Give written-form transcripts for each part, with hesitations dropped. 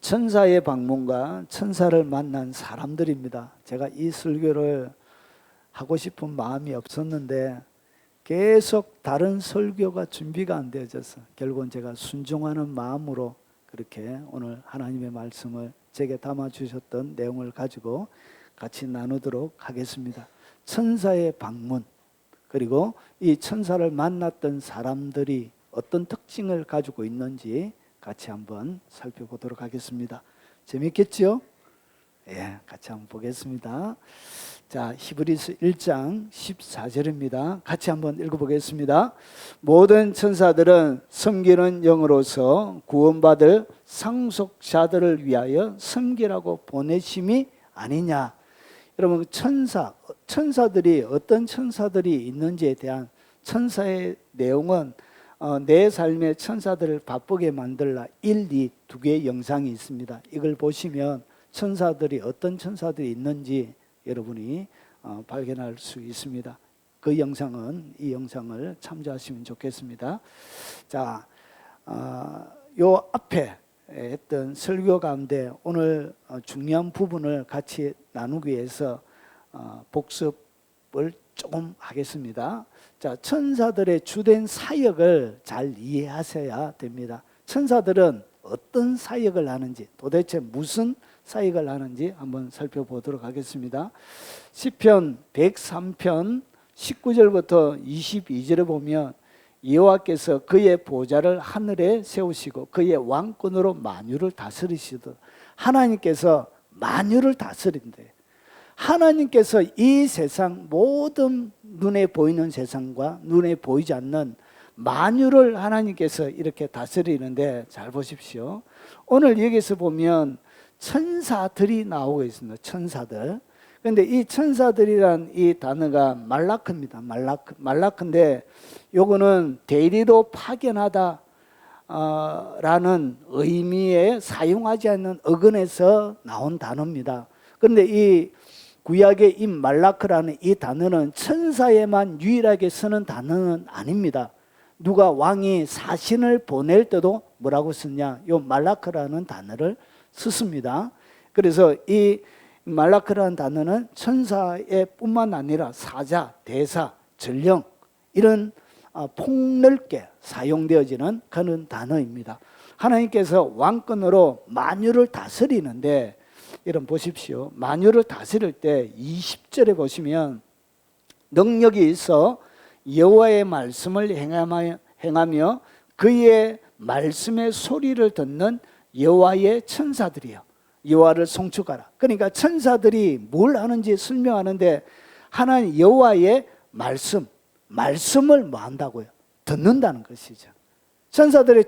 천사의 방문과 천사를 만난 사람들입니다. 제가 이 설교를 하고 싶은 마음이 없었는데 계속 다른 설교가 준비가 안 되어져서 결국은 제가 순종하는 마음으로 그렇게 오늘 하나님의 말씀을 제게 담아주셨던 내용을 가지고 같이 나누도록 하겠습니다. 천사의 방문, 그리고 이 천사를 만났던 사람들이 어떤 특징을 가지고 있는지 같이 한번 살펴보도록 하겠습니다. 재밌겠죠? 예, 같이 한번 보겠습니다. 자, 히브리서 1장 14절입니다. 같이 한번 읽어보겠습니다. 모든 천사들은 섬기는 영으로서 구원받을 상속자들을 위하여 섬기라고 보내심이 아니냐. 여러분, 천사들이 어떤 천사들이 있는지에 대한 천사의 내용은 내 삶의 천사들을 바쁘게 만들라 1, 2, 두 개의 영상이 있습니다. 이걸 보시면 천사들이 어떤 천사들이 있는지 여러분이 발견할 수 있습니다. 그 영상은 이 영상을 참조하시면 좋겠습니다. 자, 요 앞에 했던 설교 가운데 오늘 중요한 부분을 같이 나누기 위해서 복습을 조금 하겠습니다. 자, 천사들의 주된 사역을 잘 이해하셔야 됩니다. 천사들은 어떤 사역을 하는지, 도대체 무슨 사역을 하는지 한번 살펴보도록 하겠습니다. 시편 103편 19절부터 22절에 보면 여호와께서 그의 보좌를 하늘에 세우시고 그의 왕권으로 만유를 다스리시듯, 하나님께서 만유를 다스린대. 하나님께서 이 세상 모든 눈에 보이는 세상과 눈에 보이지 않는 만유를 하나님께서 이렇게 다스리는데, 잘 보십시오. 오늘 여기서 보면 천사들이 나오고 있습니다. 천사들. 그런데 이 천사들이란 이 단어가 말라크입니다. 말라크인데 요거는 대리로 파견하다 라는 의미에 사용하지 않는 어근에서 나온 단어입니다. 그런데 이 구약의 이 말라크라는 이 단어는 천사에만 유일하게 쓰는 단어는 아닙니다. 누가 왕이 사신을 보낼 때도 뭐라고 쓰냐? 요 말라크라는 단어를 쓰습니다. 그래서 이 말라크라는 단어는 천사의 뿐만 아니라 사자, 대사, 전령 이런 폭넓게 사용되어지는 그런 단어입니다. 하나님께서 왕권으로 만유를 다스리는데, 여러분 보십시오. 만유를 다스릴 때 20절에 보시면 능력이 있어 여호와의 말씀을 행하며 그의 말씀의 소리를 듣는 여호와의 천사들이요, 여호와를 송축하라. 그러니까 천사들이 뭘 하는지 설명하는데, 하나님 여호와의 말씀을 뭐 한다고요? 듣는다는 것이죠. 천사들의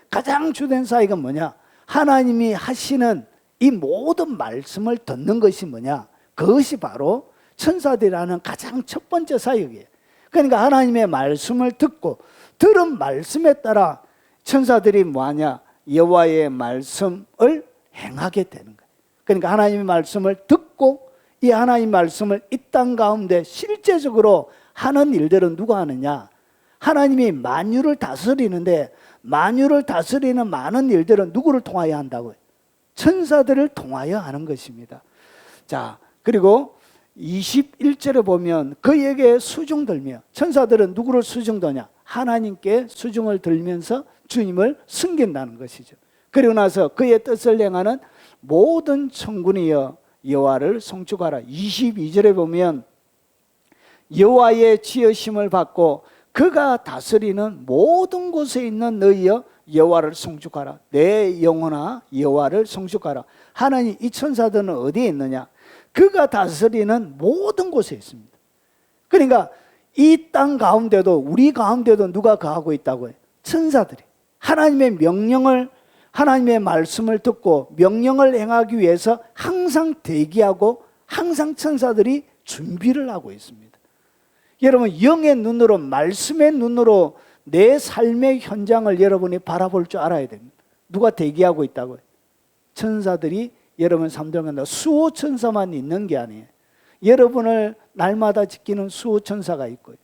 가장 주된 사역은 뭐냐? 하나님이 하시는 이 모든 말씀을 듣는 것이 뭐냐? 그것이 바로 천사들이 하는 가장 첫 번째 사역이에요. 그러니까 하나님의 말씀을 듣고 들은 말씀에 따라 천사들이 뭐하냐? 여호와의 말씀을 행하게 되는 거예요. 그러니까 하나님의 말씀을 듣고 이 하나님의 말씀을 이 땅 가운데 실제적으로 하는 일들은 누가 하느냐? 하나님이 만유를 다스리는데, 만유를 다스리는 많은 일들은 누구를 통하여 한다고요? 천사들을 통하여 하는 것입니다. 자, 그리고 21절에 보면 그에게 수중 들며, 천사들은 누구를 수중 드냐? 하나님께 수중을 들면서 주님을 섬긴다는 것이죠. 그리고 나서 그의 뜻을 행하는 모든 천군이여 여호와를 송축하라. 22절에 보면 여호와의 지으심을 받고 그가 다스리는 모든 곳에 있는 너희여 여호와를 송축하라. 내 영혼아 여호와를 송축하라. 하나님, 이 천사들은 어디에 있느냐? 그가 다스리는 모든 곳에 있습니다. 그러니까 이 땅 가운데도, 우리 가운데도 누가 거하고 있다고요? 천사들이. 하나님의 명령을, 하나님의 말씀을 듣고 명령을 행하기 위해서 항상 대기하고 항상 천사들이 준비를 하고 있습니다. 여러분, 영의 눈으로, 말씀의 눈으로 내 삶의 현장을 여러분이 바라볼 줄 알아야 됩니다. 누가 대기하고 있다고요? 천사들이 여러분 삶들 가운데 수호 천사만 있는 게 아니에요. 여러분을 날마다 지키는 수호 천사가 있고요.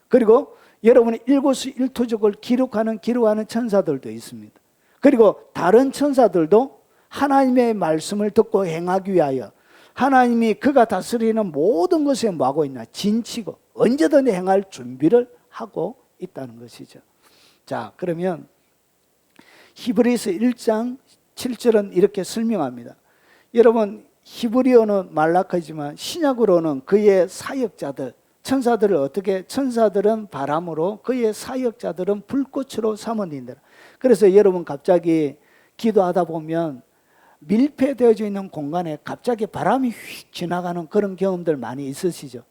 그리고 여러분의 일거수일투족을 기록하는 천사들도 있습니다. 그리고 다른 천사들도 하나님의 말씀을 듣고 행하기 위하여 하나님이 그가 다스리는 모든 것에 뭐하고 있나? 진치고 언제든 행할 준비를 하고 있다는 것이죠. 자, 그러면 히브리서 1장 7절은 이렇게 설명합니다. 여러분, 히브리어는 말라카이지만 신약으로는 그의 사역자들, 천사들을 어떻게? 천사들은 바람으로, 그의 사역자들은 불꽃으로 삼으니라. 그래서 여러분 갑자기 기도하다 보면 밀폐되어져 있는 공간에 갑자기 바람이 휙 지나가는 그런 경험들 많이 있으시죠?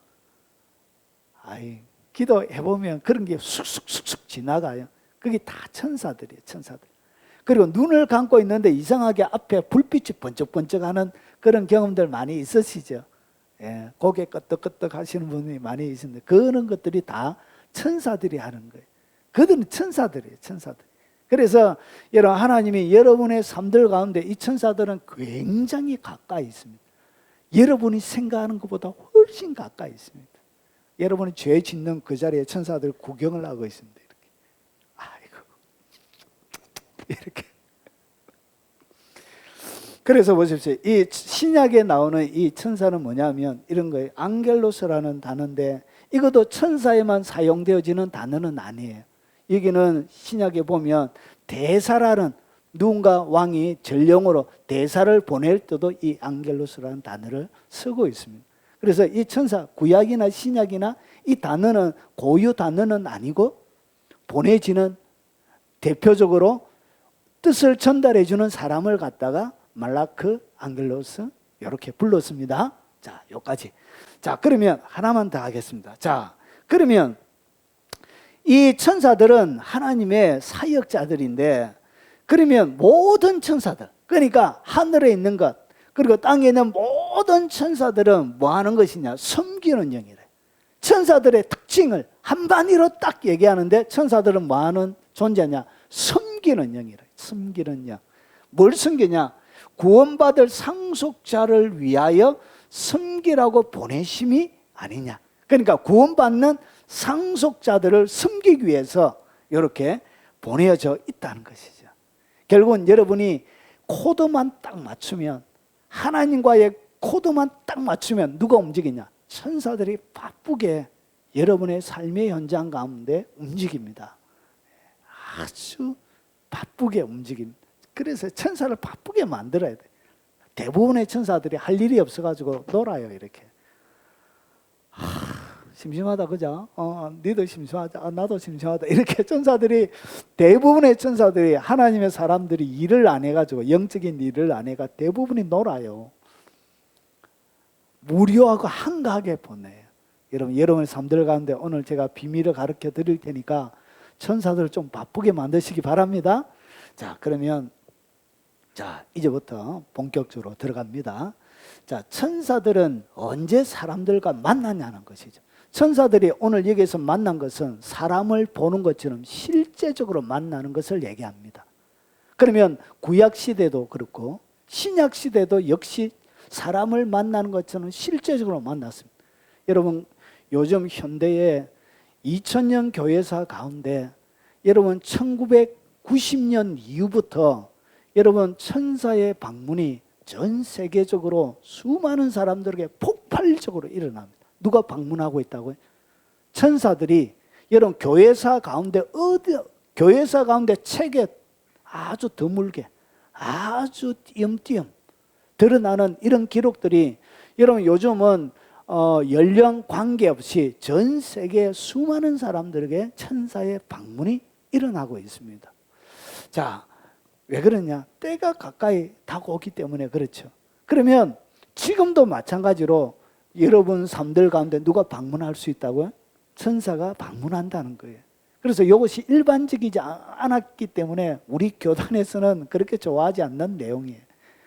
기도해보면 그런 게 쑥쑥쑥쑥 지나가요. 그게 다 천사들이에요, 천사들. 그리고 눈을 감고 있는데 이상하게 앞에 불빛이 번쩍번쩍하는 그런 경험들 많이 있으시죠? 예, 고개 끄덕끄덕 하시는 분이 많이 있는데 그런 것들이 다 천사들이 하는 거예요. 그들은 천사들이에요, 천사들. 그래서 여러분, 하나님이 여러분의 삶들 가운데 이 천사들은 굉장히 가까이 있습니다. 여러분이 생각하는 것보다 훨씬 가까이 있습니다. 여러분이 죄 짓는 그 자리에 천사들 구경을 하고 있습니다. 이렇게. 그래서 보십시오. 이 신약에 나오는 이 천사는 뭐냐면 이런 거예요. 앙겔로스라는 단어인데 이것도 천사에만 사용되어지는 단어는 아니에요. 여기는 신약에 보면 대사라는, 누군가 왕이 전령으로 대사를 보낼 때도 이 앙겔로스라는 단어를 쓰고 있습니다. 그래서 이 천사, 구약이나 신약이나 이 단어는 고유 단어는 아니고 보내지는, 대표적으로 뜻을 전달해 주는 사람을 갖다가 말라크, 앙겔로스 이렇게 불렀습니다. 자, 여기까지. 자, 그러면 하나만 더 하겠습니다. 자, 그러면 이 천사들은 하나님의 사역자들인데, 그러면 모든 천사들, 그러니까 하늘에 있는 것 그리고 땅에 있는 모든 천사들은 뭐 하는 것이냐? 섬기는 영이래. 천사들의 특징을 한마디로 딱 얘기하는데 천사들은 뭐 하는 존재냐? 섬기는 영이래. 섬기는 영. 뭘 섬기냐? 구원받을 상속자를 위하여 섬기라고 보내심이 아니냐. 그러니까 구원받는 상속자들을 섬기기 위해서 이렇게 보내져 있다는 것이죠. 결국은 여러분이 코드만 딱 맞추면, 하나님과의 코드만 딱 맞추면 누가 움직이냐? 천사들이 바쁘게 여러분의 삶의 현장 가운데 움직입니다. 아주 바쁘게 움직입니다. 그래서 천사를 바쁘게 만들어야 돼. 대부분의 천사들이 할 일이 없어가지고 놀아요, 이렇게. 심심하다, 그죠? 니도 심심하다, 나도 심심하다. 이렇게 천사들이, 대부분의 천사들이, 하나님의 사람들이 일을 안 해가지고, 영적인 일을 안 해가 대부분이 놀아요. 무료하고 한가하게 보내요. 여러분의 삶들 가운데 오늘 제가 비밀을 가르쳐 드릴 테니까 천사들을 좀 바쁘게 만드시기 바랍니다. 자, 그러면 자, 이제부터 본격적으로 들어갑니다. 자, 천사들은 언제 사람들과 만나냐는 것이죠. 천사들이 오늘 여기서 만난 것은 사람을 보는 것처럼 실제적으로 만나는 것을 얘기합니다. 그러면 구약 시대도 그렇고 신약 시대도 역시 사람을 만나는 것처럼 실제적으로 만났습니다. 여러분, 요즘 현대의 2000년 교회사 가운데 여러분 1990년 이후부터 여러분 천사의 방문이 전 세계적으로 수많은 사람들에게 폭발적으로 일어납니다. 누가 방문하고 있다고요? 천사들이. 여러분 교회사 가운데 교회사 가운데 책에 아주 드물게, 아주 띄엄띄엄 드러나는 이런 기록들이, 여러분 요즘은 연령 관계없이 전 세계 수많은 사람들에게 천사의 방문이 일어나고 있습니다. 자, 왜 그러냐? 때가 가까이 다가오기 때문에 그렇죠. 그러면 지금도 마찬가지로 여러분 삶들 가운데 누가 방문할 수 있다고요? 천사가 방문한다는 거예요. 그래서 이것이 일반적이지 않았기 때문에 우리 교단에서는 그렇게 좋아하지 않는 내용이에요.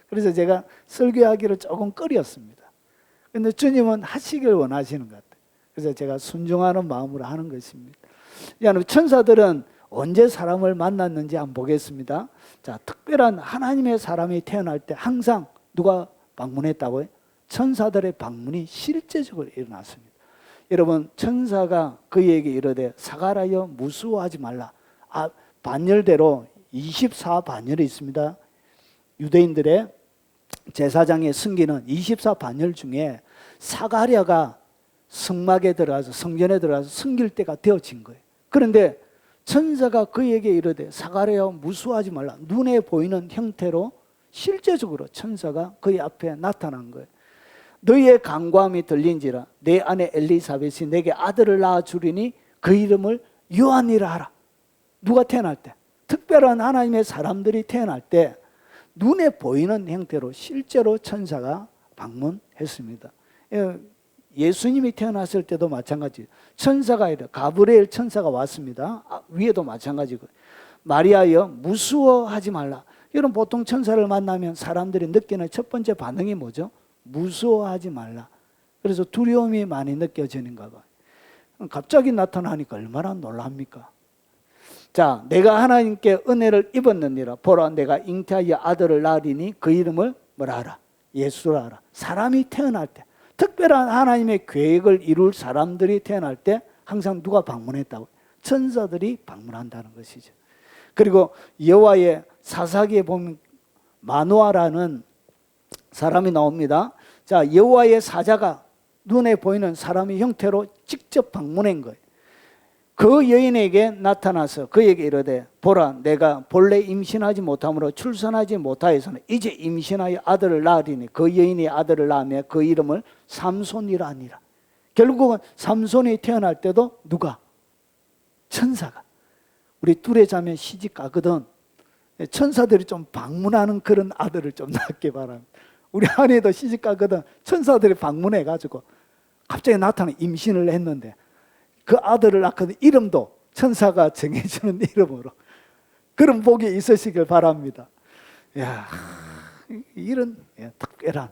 그래서 제가 설교하기를 조금 꺼렸습니다. 그런데 주님은 하시길 원하시는 것 같아요. 그래서 제가 순종하는 마음으로 하는 것입니다. 여러분, 천사들은 언제 사람을 만났는지 한번 보겠습니다. 자, 특별한 하나님의 사람이 태어날 때 항상 누가 방문했다고요? 천사들의 방문이 실제적으로 일어났습니다. 여러분, 천사가 그에게 이르되 사가라여 무수하지 말라. 반열대로 24반열이 있습니다. 유대인들의 제사장의 승기는 24반열 중에 사가랴가 성막에 들어가서 성전에 들어가서 섬길 때가 되어진 거예요. 그런데 천사가 그에게 이르되 사가랴 무수하지 말라. 눈에 보이는 형태로 실제적으로 천사가 그의 앞에 나타난 거예요. 너희의 간구함이 들린지라 내 아내 엘리사벳이 내게 아들을 낳아 주리니 그 이름을 요한이라 하라. 누가 태어날 때? 특별한 하나님의 사람들이 태어날 때 눈에 보이는 형태로 실제로 천사가 방문했습니다. 예수님이 태어났을 때도 마찬가지. 천사가 아니라 가브리엘 천사가 왔습니다. 위에도 마찬가지고. 마리아여 무서워하지 말라. 여러분 보통 천사를 만나면 사람들이 느끼는 첫 번째 반응이 뭐죠? 무서워하지 말라. 그래서 두려움이 많이 느껴지는가 봐요. 갑자기 나타나니까 얼마나 놀랍니까? 자, 내가 하나님께 은혜를 입었느니라. 보라, 내가 잉태하여 아들을 낳으리니 그 이름을 뭐라 하라? 예수라 하라. 사람이 태어날 때, 특별한 하나님의 계획을 이룰 사람들이 태어날 때 항상 누가 방문했다고? 천사들이 방문한다는 것이죠. 그리고 여호와의 사사기에 보면 마노아라는 사람이 나옵니다. 자, 여호와의 사자가 눈에 보이는 사람의 형태로 직접 방문한 거예요. 그 여인에게 나타나서 그에게 이르되 보라, 내가 본래 임신하지 못함으로 출산하지 못하여서는 이제 임신하여 아들을 낳으리니 그 여인이 아들을 낳으며 그 이름을 삼손이라 하니라. 결국은 삼손이 태어날 때도 누가? 천사가. 우리 둘의 자매 시집 가거든 천사들이 좀 방문하는 그런 아들을 좀 낳게 바랍니다. 우리 아내도 시집 가거든 천사들이 방문해가지고 갑자기 나타나 임신을 했는데 그 아들을 낳거든 이름도 천사가 정해주는 이름으로. 그런 복이 있으시길 바랍니다. 야, 이런 특별한.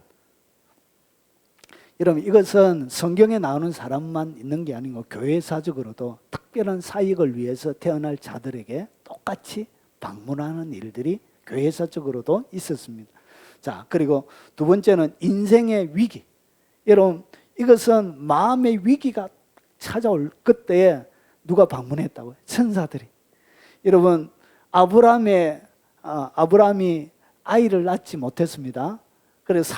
여러분 이것은 성경에 나오는 사람만 있는 게 아니고 교회사적으로도 특별한 사역을 위해서 태어날 자들에게 똑같이 방문하는 일들이 교회사적으로도 있었습니다. 자, 그리고 두 번째는 인생의 위기. 여러분 이것은 마음의 위기가 찾아올 그때에 누가 방문했다고요? 천사들이. 여러분 아브라함이 아이를 낳지 못했습니다. 그래서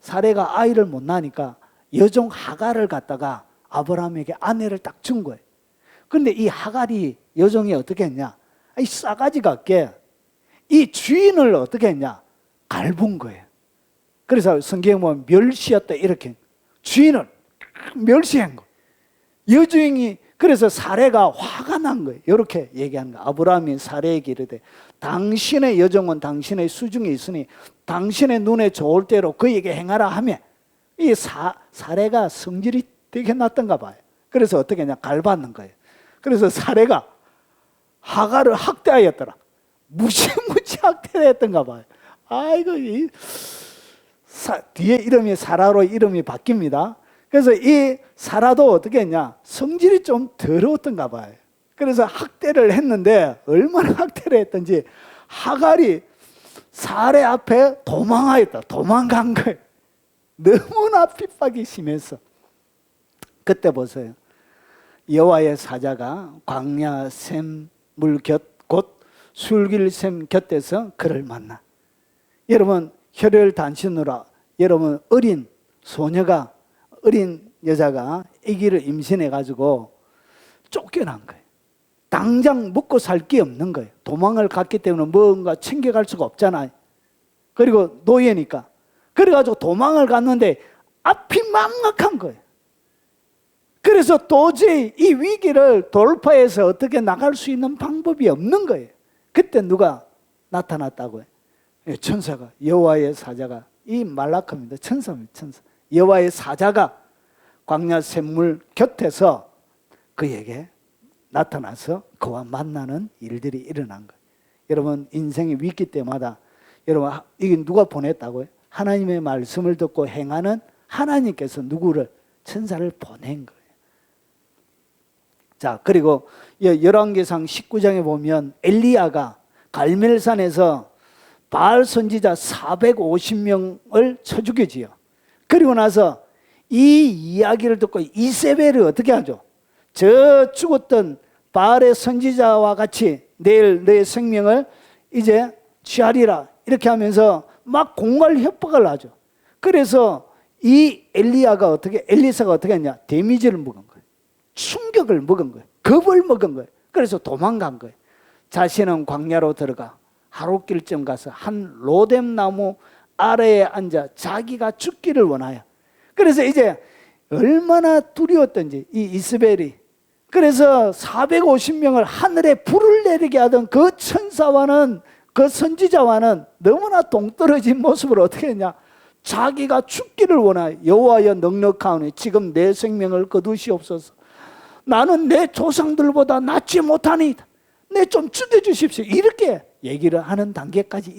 사레가 아이를 못 낳으니까 여종 하갈을 갖다가 아브라함에게 아내를 딱 준 거예요. 그런데 이 하갈이 여종이 어떻게 했냐? 이 싸가지 같게 이 주인을 어떻게 했냐? 갈군 거예요. 그래서 성경에 보면 멸시했다 이렇게 주인을 멸시한 거예요. 여주인이 그래서 사레가 화가 난 거예요. 이렇게 얘기하는 거예요. 아브라함이 사레에게 이르되 당신의 여종은 당신의 수중에 있으니 당신의 눈에 좋을 대로 그에게 행하라 하며 이 사레가 성질이 되게 났던가 봐요. 그래서 어떻게 했냐? 갈받는 거예요. 그래서 사레가 하갈을 학대하였더라. 무시무시 학대를 했던가 봐요. 아이고 뒤에 이름이 사라로 이름이 바뀝니다. 그래서 이 사라도 어떻게 했냐? 성질이 좀 더러웠던가 봐요. 그래서 학대를 했는데 얼마나 학대를 했던지 하갈이 사레 앞에 도망간 거예요. 너무나 핍박이 심해서. 그때 보세요. 여호와의 사자가 광야 샘물 곧 술길 샘 곁에서 그를 만나. 여러분 혈혈단신으로 여러분 어린 여자가 아기를 임신해가지고 쫓겨난 거예요. 당장 먹고 살 게 없는 거예요. 도망을 갔기 때문에 뭔가 챙겨갈 수가 없잖아요. 그리고 노예니까. 그래가지고 도망을 갔는데 앞이 막막한 거예요. 그래서 도저히 이 위기를 돌파해서 어떻게 나갈 수 있는 방법이 없는 거예요. 그때 누가 나타났다고요? 천사가, 여호와의 사자가, 이 말라크입니다. 천사입니다. 천사. 여호와의 사자가 광야 샘물 곁에서 그에게 나타나서 그와 만나는 일들이 일어난 거예요. 여러분 인생의 위기 때마다 여러분 이게 누가 보냈다고요? 하나님의 말씀을 듣고 행하는 하나님께서 누구를? 천사를 보낸 거예요. 자, 그리고 열왕기상 19장에 보면 엘리야가 갈멜산에서 바알 선지자 450명을 쳐 죽이지요. 그리고 나서 이 이야기를 듣고 이세벨이 어떻게 하죠? 저 죽었던 바알의 선지자와 같이 내일 너의 생명을 이제 취하리라 이렇게 하면서 막 공갈 협박을 하죠. 그래서 이 엘리사가 어떻게 했냐? 데미지를 먹은 거예요. 충격을 먹은 거예요. 겁을 먹은 거예요. 그래서 도망간 거예요. 자신은 광야로 들어가 하룻길쯤 가서 한 로뎀 나무 아래에 앉아 자기가 죽기를 원하여. 그래서 이제 얼마나 두려웠던지 이 이스벨이, 그래서 450명을 하늘에 불을 내리게 하던 그 천사와는, 그 선지자와는 너무나 동떨어진 모습으로 어떻게 했냐? 자기가 죽기를 원하여 여호와여 넉넉하오니 지금 내 생명을 거두시옵소서. 나는 내 조상들보다 낫지 못하니이다. 내 좀 죽여주십시오. 이렇게 얘기를 하는 단계까지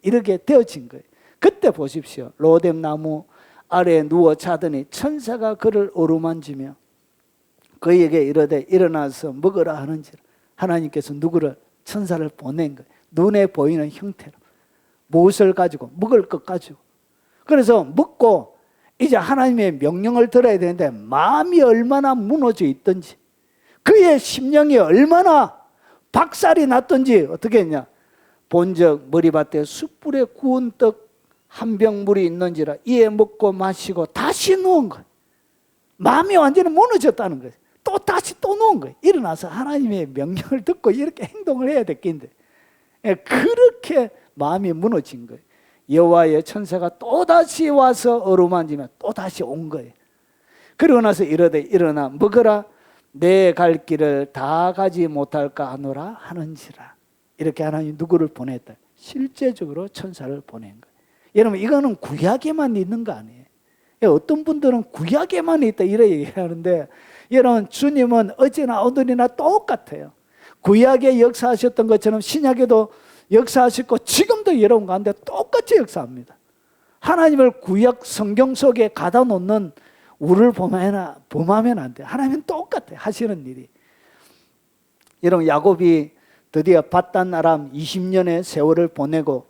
이르게 되어진 거예요. 그때 보십시오. 로뎀 나무 아래에 누워 자더니 천사가 그를 어루만지며 그에게 이르되 일어나서 먹으라 하는지라. 하나님께서 누구를? 천사를 보낸 거예요. 눈에 보이는 형태로. 무엇을 가지고? 먹을 것 가지고. 그래서 먹고 이제 하나님의 명령을 들어야 되는데 마음이 얼마나 무너져 있던지, 그의 심령이 얼마나 박살이 났던지 어떻게 했냐? 본적 머리밭에 숯불에 구운 떡 한 병 물이 있는지라 이에 먹고 마시고 다시 누운 거예요. 마음이 완전히 무너졌다는 거예요. 또 다시 또 누운 거예요. 일어나서 하나님의 명령을 듣고 이렇게 행동을 해야 됐긴데, 그렇게 마음이 무너진 거예요. 여호와의 천사가 또다시 와서 어루만지며 또다시 온 거예요. 그러고 나서 이르되 일어나 먹으라. 내 갈 길을 다 가지 못할까 하노라 하는지라. 이렇게 하나님 누구를 보냈다? 실제적으로 천사를 보낸 거예요. 여러분, 이거는 구약에만 있는 거 아니에요. 어떤 분들은 구약에만 있다 이래 얘기하는데, 여러분, 주님은 어제나 오늘이나 똑같아요. 구약에 역사하셨던 것처럼 신약에도 역사하시고 지금도 여러분 가운데 똑같이 역사합니다. 하나님을 구약 성경 속에 가다 놓는 우리를 범하면 안 돼요. 하나님은 똑같아요. 하시는 일이. 여러분, 야곱이 드디어 밧단 아람 20년의 세월을 보내고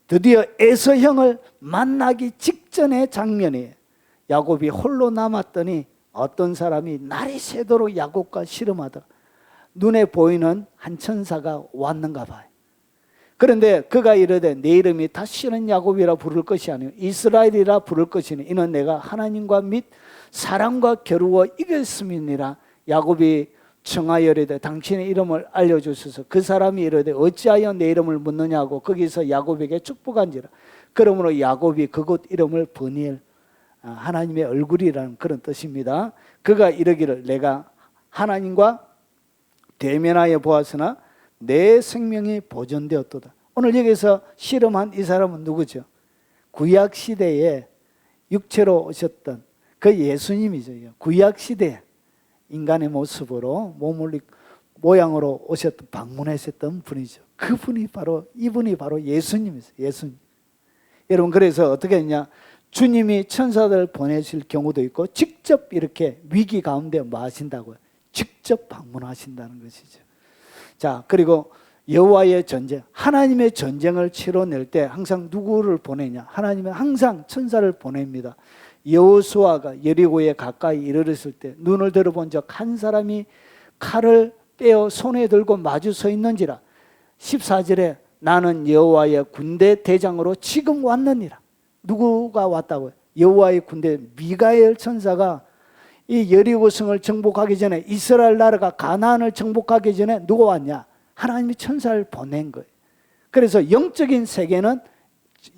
드디어 에서 형을 만나기 직전의 장면이에요. 야곱이 홀로 남았더니 어떤 사람이 날이 새도록 야곱과 씨름하다 눈에 보이는 한 천사가 왔는가 봐요. 그런데 그가 이르되 내 이름이 다시는 야곱이라 부를 것이 아니요 이스라엘이라 부를 것이니 이는 내가 하나님과 및 사람과 겨루어 이겼음이니라. 야곱이 청하여 이르되 당신의 이름을 알려주소서. 그 사람이 이르되 어찌하여 내 이름을 묻느냐고 거기서 야곱에게 축복한지라. 그러므로 야곱이 그곳 이름을 버니엘, 하나님의 얼굴이라는 그런 뜻입니다. 그가 이르기를 내가 하나님과 대면하여 보았으나 내 생명이 보존되었도다. 오늘 여기서 씨름한 이 사람은 누구죠? 구약 시대에 육체로 오셨던 그 예수님이죠. 구약 시대 인간의 모습으로 모양으로 오셨던, 방문하셨던 분이죠. 그분이 바로, 이분이 바로 예수님이세요. 예수님. 여러분, 그래서 어떻게 했냐? 주님이 천사들 보내실 경우도 있고 직접 이렇게 위기 가운데 뭐 하신다고요? 직접 방문하신다는 것이죠. 자, 그리고 여호와의 전쟁, 하나님의 전쟁을 치러낼 때 항상 누구를 보내냐? 하나님은 항상 천사를 보냅니다. 여호수아가 여리고에 가까이 이르렀을 때 눈을 들어본 적 한 사람이 칼을 빼어 손에 들고 마주 서 있는지라. 14절에 나는 여호와의 군대 대장으로 지금 왔느니라. 누구가 왔다고요? 여호와의 군대, 미가엘 천사가 이 여리고 성을 정복하기 전에, 이스라엘 나라가 가나안을 정복하기 전에 누가 왔냐? 하나님이 천사를 보낸 거예요. 그래서 영적인 세계는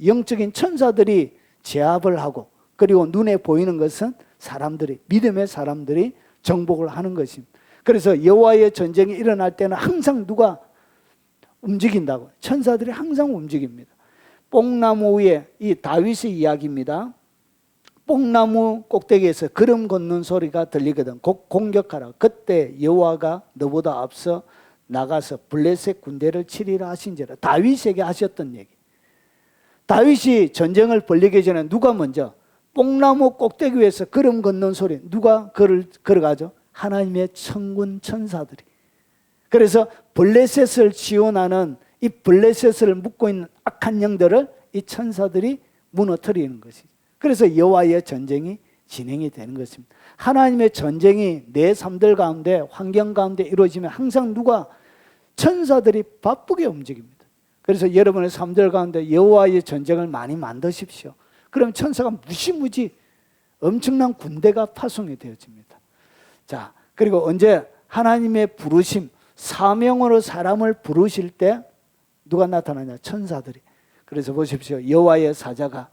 영적인 천사들이 제압을 하고, 그리고 눈에 보이는 것은 사람들이, 믿음의 사람들이 정복을 하는 것입니다. 그래서 여호와의 전쟁이 일어날 때는 항상 누가 움직인다고? 천사들이 항상 움직입니다. 뽕나무 위에, 이 다윗의 이야기입니다. 뽕나무 꼭대기에서 걸음 걷는 소리가 들리거든. 곧 공격하라. 그때 여호와가 너보다 앞서 나가서 블레셋 군대를 치리라 하신지라. 다윗에게 하셨던 얘기. 다윗이 전쟁을 벌이기 전에 누가 먼저 뽕나무 꼭대기 위에서 걸음 걷는 소리, 누가 걸어가죠? 하나님의 천군 천사들이. 그래서 블레셋을 지원하는 이 블레셋을 묶고 있는 악한 영들을 이 천사들이 무너뜨리는 것이죠. 그래서 여호와의 전쟁이 진행이 되는 것입니다. 하나님의 전쟁이 내 삶들 가운데, 환경 가운데 이루어지면 항상 누가? 천사들이 바쁘게 움직입니다. 그래서 여러분의 삶들 가운데 여호와의 전쟁을 많이 만드십시오. 그럼 천사가 무시무지 엄청난 군대가 파송이 되어집니다. 자, 그리고 언제 하나님의 부르심, 사명으로 사람을 부르실 때 누가 나타나냐? 천사들이. 그래서 보십시오. 여호와의 사자가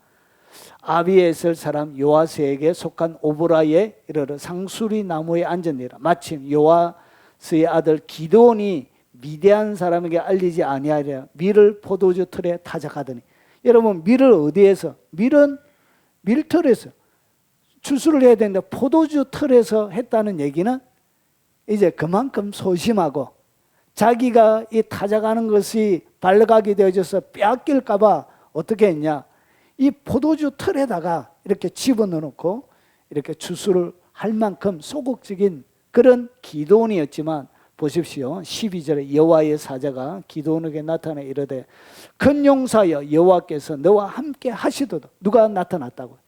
아비에셀 사람 요아스에게 속한 오브라에 이르러 상수리 나무에 앉으니라. 마침 요아스의 아들 기드온이 미디안 사람에게 알리지 아니하리라. 밀을 포도주 틀에 타작하더니, 여러분 밀을 어디에서? 밀은 밀틀에서 추수를 해야 되는데 포도주 틀에서 했다는 얘기는 이제 그만큼 소심하고 자기가 이 타작하는 것이 발각이 되어져서 빼앗길까 봐 어떻게 했냐? 이 포도주 틀에다가 이렇게 집어넣고 이렇게 추수를 할 만큼 소극적인 그런 기드온이었지만, 보십시오. 12절에 여호와의 사자가 기드온에게 나타나 이르되 큰 용사여 여호와께서 너와 함께 하시도다. 누가 나타났다고?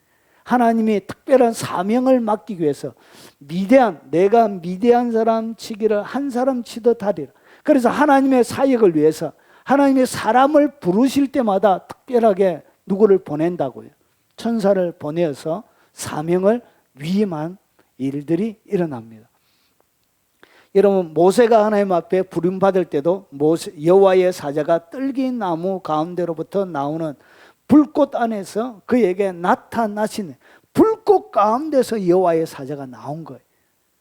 하나님이 특별한 사명을 맡기기 위해서 내가 미디안 사람 치기를 한 사람 치듯 하리라. 그래서 하나님의 사역을 위해서 하나님의 사람을 부르실 때마다 특별하게 누구를 보낸다고요? 천사를 보내어서 사명을 위임한 일들이 일어납니다. 여러분, 모세가 하나님 앞에 부름받을 때도 여호와의 사자가 떨기나무 가운데로부터 나오는 불꽃 안에서 그에게 나타나시는, 불꽃 가운데서 여호와의 사자가 나온 거예요.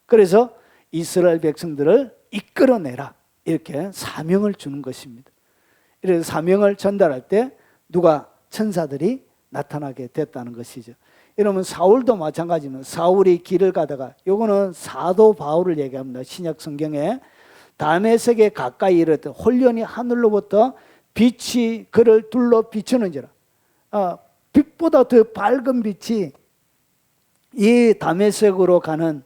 그래서 이스라엘 백성들을 이끌어내라, 이렇게 사명을 주는 것입니다. 이래서 사명을 전달할 때 누가? 천사들이 나타나게 됐다는 것이죠. 여러분, 사울도 마찬가지입니다. 사울이 길을 가다가, 요거는 사도 바울을 얘기합니다. 신약 성경에 다메섹에 가까이 이르렀더니 홀련히 하늘로부터 빛이 그를 둘러 비추는지라. 빛보다 더 밝은 빛이 이 다메섹으로 가는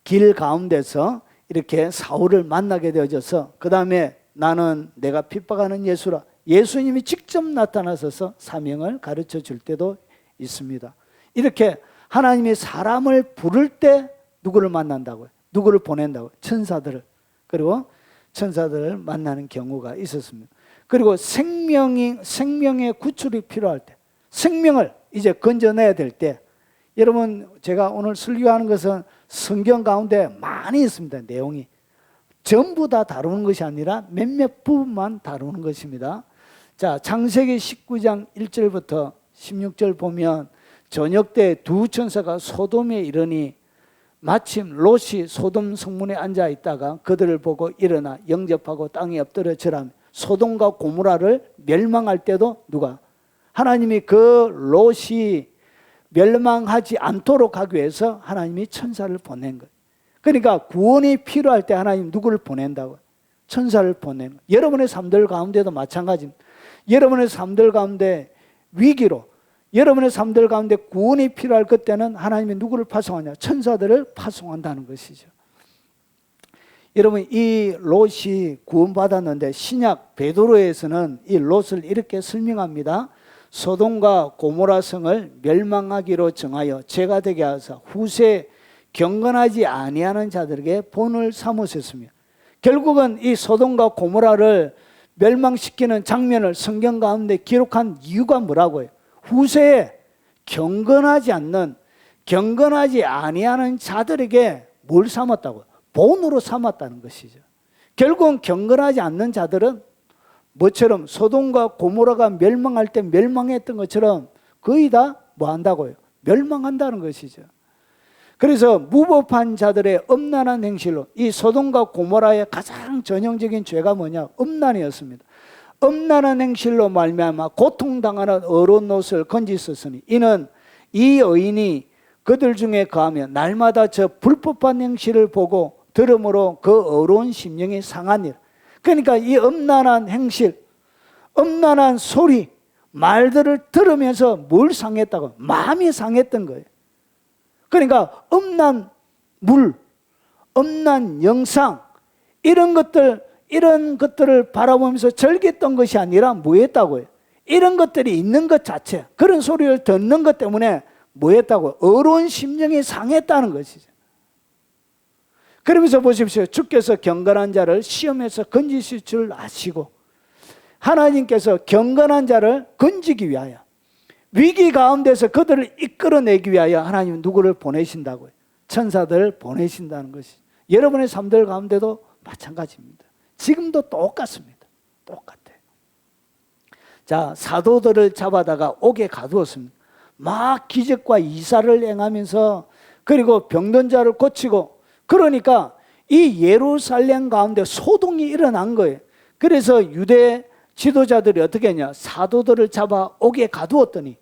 길 가운데서 이렇게 사울을 만나게 되어져서, 그 다음에 나는 내가 핍박하는 예수라, 예수님이 직접 나타나셔서 사명을 가르쳐 줄 때도 있습니다. 이렇게 하나님이 사람을 부를 때 누구를 만난다고요? 누구를 보낸다고요? 천사들을. 그리고 천사들을 만나는 경우가 있었습니다. 그리고 생명의 구출이 필요할 때, 생명을 이제 건져내야 될 때, 여러분, 제가 오늘 설교하는 것은 성경 가운데 많이 있습니다. 내용이 전부 다 다루는 것이 아니라 몇몇 부분만 다루는 것입니다. 자, 창세기 19장 1절부터 16절 보면 저녁 때 두 천사가 소돔에 이르니 마침 롯이 소돔 성문에 앉아 있다가 그들을 보고 일어나 영접하고 땅에 엎드려 절하며, 소돔과 고모라를 멸망할 때도 누가? 하나님이 그 롯이 멸망하지 않도록 하기 위해서 하나님이 천사를 보낸 거예요. 그러니까 구원이 필요할 때 하나님 누구를 보낸다고? 천사를 보내는 거예요. 여러분의 삶들 가운데도 마찬가지입니다. 여러분의 삶들 가운데 위기로, 여러분의 삶들 가운데 구원이 필요할 그때는 하나님이 누구를 파송하냐? 천사들을 파송한다는 것이죠. 여러분, 이 롯이 구원받았는데 신약 베드로에서는 이 롯을 이렇게 설명합니다. 소돔과 고모라 성을 멸망하기로 정하여 죄가 되게 하사 후세 경건하지 아니하는 자들에게 본을 삼으셨으며, 결국은 이 소돔과 고모라를 멸망시키는 장면을 성경 가운데 기록한 이유가 뭐라고요? 후세에 경건하지 아니하는 자들에게 뭘 삼았다고요? 본으로 삼았다는 것이죠. 결국은 경건하지 않는 자들은 뭐처럼 소돔과 고모라가 멸망할 때 멸망했던 것처럼 거의 다 뭐 한다고요? 멸망한다는 것이죠. 그래서 무법한 자들의 음란한 행실로, 이 소돔과 고모라의 가장 전형적인 죄가 뭐냐? 음란이었습니다. 음란한 행실로 말미암아 고통당하는 어려운 옷을 건지셨으니 이는 이 의인이 그들 중에 거하며 날마다 저 불법한 행실을 보고 들음으로 그 어려운 심령이 상하니라. 그러니까 이 음란한 행실, 음란한 소리, 말들을 들으면서 뭘 상했다고? 마음이 상했던 거예요. 그러니까 음란 물, 음란 영상, 이런 것들을 바라보면서 즐겼던 것이 아니라 뭐 했다고요? 이런 것들이 있는 것 자체, 그런 소리를 듣는 것 때문에 뭐 했다고요? 어려운 심령이 상했다는 것이죠. 그러면서 보십시오. 주께서 경건한 자를 시험에서 건지실 줄 아시고, 하나님께서 경건한 자를 건지기 위하여, 위기 가운데서 그들을 이끌어내기 위하여 하나님은 누구를 보내신다고요? 천사들을 보내신다는 것이 여러분의 삶들 가운데도 마찬가지입니다. 지금도 똑같습니다. 똑같아요. 자, 사도들을 잡아다가 옥에 가두었습니다. 막 기적과 이사를 행하면서, 그리고 병든 자를 고치고, 그러니까 이 예루살렘 가운데 소동이 일어난 거예요. 그래서 유대 지도자들이 어떻게 했냐, 사도들을 잡아 옥에 가두었더니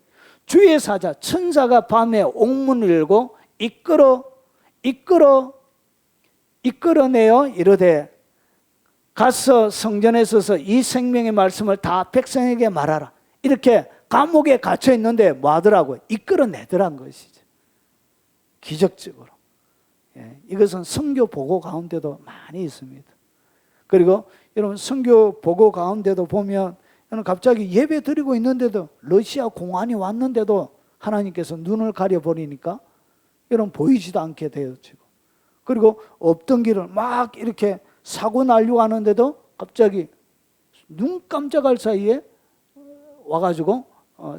주의 사자 천사가 밤에 옥문을 열고 이끌어내어 이르되 가서 성전에 서서 이 생명의 말씀을 다 백성에게 말하라. 이렇게 감옥에 갇혀 있는데 뭐 하더라고요? 이끌어내더란 것이죠. 기적적으로. 예, 이것은 선교 보고 가운데도 많이 있습니다. 그리고 여러분 선교 보고 가운데도 보면 갑자기 예배 드리고 있는데도 러시아 공안이 왔는데도 하나님께서 눈을 가려버리니까 여러분 보이지도 않게 되어지고, 그리고 없던 길을 막 이렇게 사고 날려고 하는데도 갑자기 눈 깜짝할 사이에 와가지고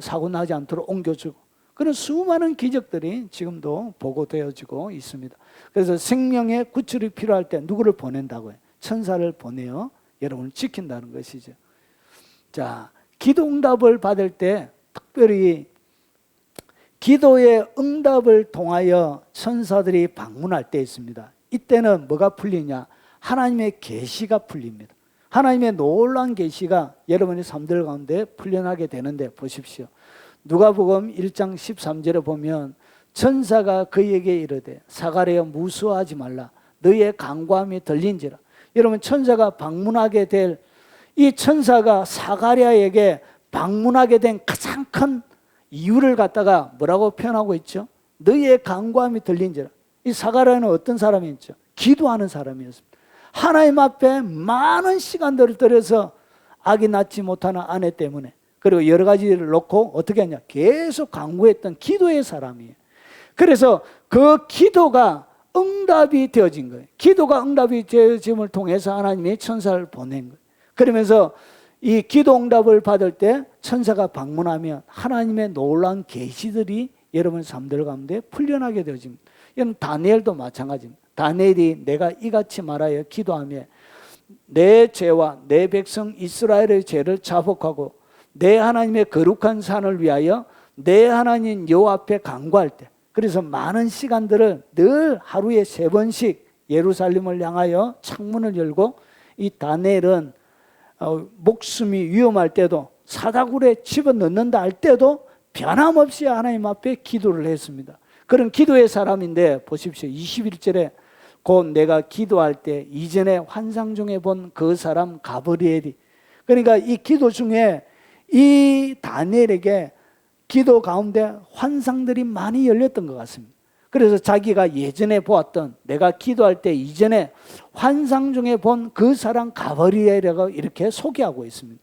사고 나지 않도록 옮겨주고, 그런 수많은 기적들이 지금도 보고되어지고 있습니다. 그래서 생명의 구출이 필요할 때 누구를 보낸다고요? 천사를 보내어 여러분을 지킨다는 것이죠. 자, 기도 응답을 받을 때 특별히 기도의 응답을 통하여 천사들이 방문할 때 있습니다. 이때는 뭐가 풀리냐? 하나님의 계시가 풀립니다. 하나님의 놀라운 계시가 여러분의 삶들 가운데 풀려나게 되는데, 보십시오. 누가복음 1장 13절에 보면 천사가 그에게 이르되 사가랴 무수하지 말라, 너의 간구함이 들린지라. 여러분, 천사가 방문하게 될, 이 천사가 사가랴에게 방문하게 된 가장 큰 이유를 갖다가 뭐라고 표현하고 있죠? 너의 간구함이 들린지라. 이 사가랴는 어떤 사람이었죠? 기도하는 사람이었습니다. 하나님 앞에 많은 시간들을 들여서 아기 낳지 못하는 아내 때문에, 그리고 여러 가지를 놓고 어떻게 하냐, 계속 간구했던 기도의 사람이에요. 그래서 그 기도가 응답이 되어진 거예요. 기도가 응답이 되어짐을 통해서 하나님이 천사를 보낸 거예요. 그러면서 이 기도 응답을 받을 때 천사가 방문하면 하나님의 놀라운 계시들이 여러분의 삶들 가운데 풀려나게 되어집니다. 이건 다니엘도 마찬가지입니다. 다니엘이 내가 이같이 말하여 기도하며 내 죄와 내 백성 이스라엘의 죄를 자복하고 내 하나님의 거룩한 산을 위하여 내 하나님 여호와 앞에 간구할 때, 그래서 많은 시간들을 늘 하루에 3번씩 예루살렘을 향하여 창문을 열고, 이 다니엘은 목숨이 위험할 때도 사다굴에 집어넣는다 할 때도 변함없이 하나님 앞에 기도를 했습니다. 그런 기도의 사람인데 보십시오. 21절에 곧 내가 기도할 때 이전에 환상 중에 본 그 사람 가브리엘이, 그러니까 이 기도 중에 이 다니엘에게 기도 가운데 환상들이 많이 열렸던 것 같습니다. 그래서 자기가 예전에 보았던, 내가 기도할 때 이전에 환상 중에 본 그 사람 가브리엘이라고 이렇게 소개하고 있습니다.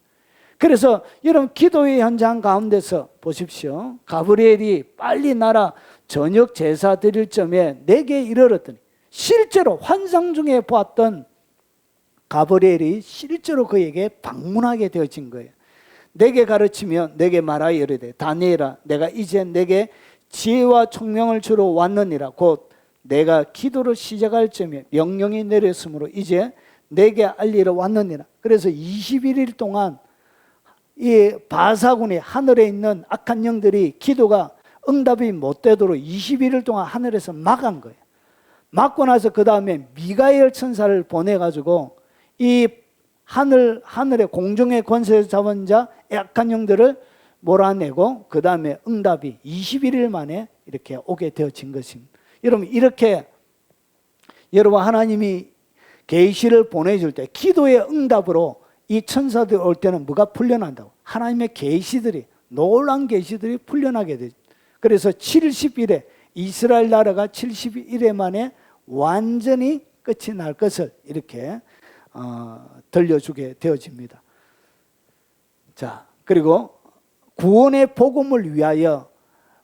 그래서 여러분 기도의 현장 가운데서 보십시오. 가브리엘이 빨리 나라 저녁 제사 드릴 점에 내게 이르렀더니, 실제로 환상 중에 보았던 가브리엘이 실제로 그에게 방문하게 되어진 거예요. 내게 가르치며 내게 말하여 이르되 다니엘아, 내가 이제 내게 지혜와 총명을 주러 왔느니라. 곧 내가 기도를 시작할 점에 명령이 내렸으므로 이제 내게 알리러 왔느니라. 그래서 21일 동안 이 바사군이 하늘에 있는 악한 영들이 기도가 응답이 못 되도록 21일 동안 하늘에서 막은 거예요. 막고 나서 그 다음에 미가엘 천사를 보내가지고 이 하늘의 공중의 권세에서 잡은 자 악한 영들을 몰아내고, 그 다음에 응답이 21일 만에 이렇게 오게 되어진 것입니다. 여러분, 이렇게 여러분 하나님이 계시를 보내줄 때 기도의 응답으로 이 천사들 올 때는 뭐가 풀려난다고? 하나님의 계시들이, 놀라운 계시들이 풀려나게 되죠. 그래서 70일에 이스라엘 나라가 70일에 만에 완전히 끝이 날 것을 이렇게 들려주게 되어집니다. 자, 그리고 구원의 복음을 위하여,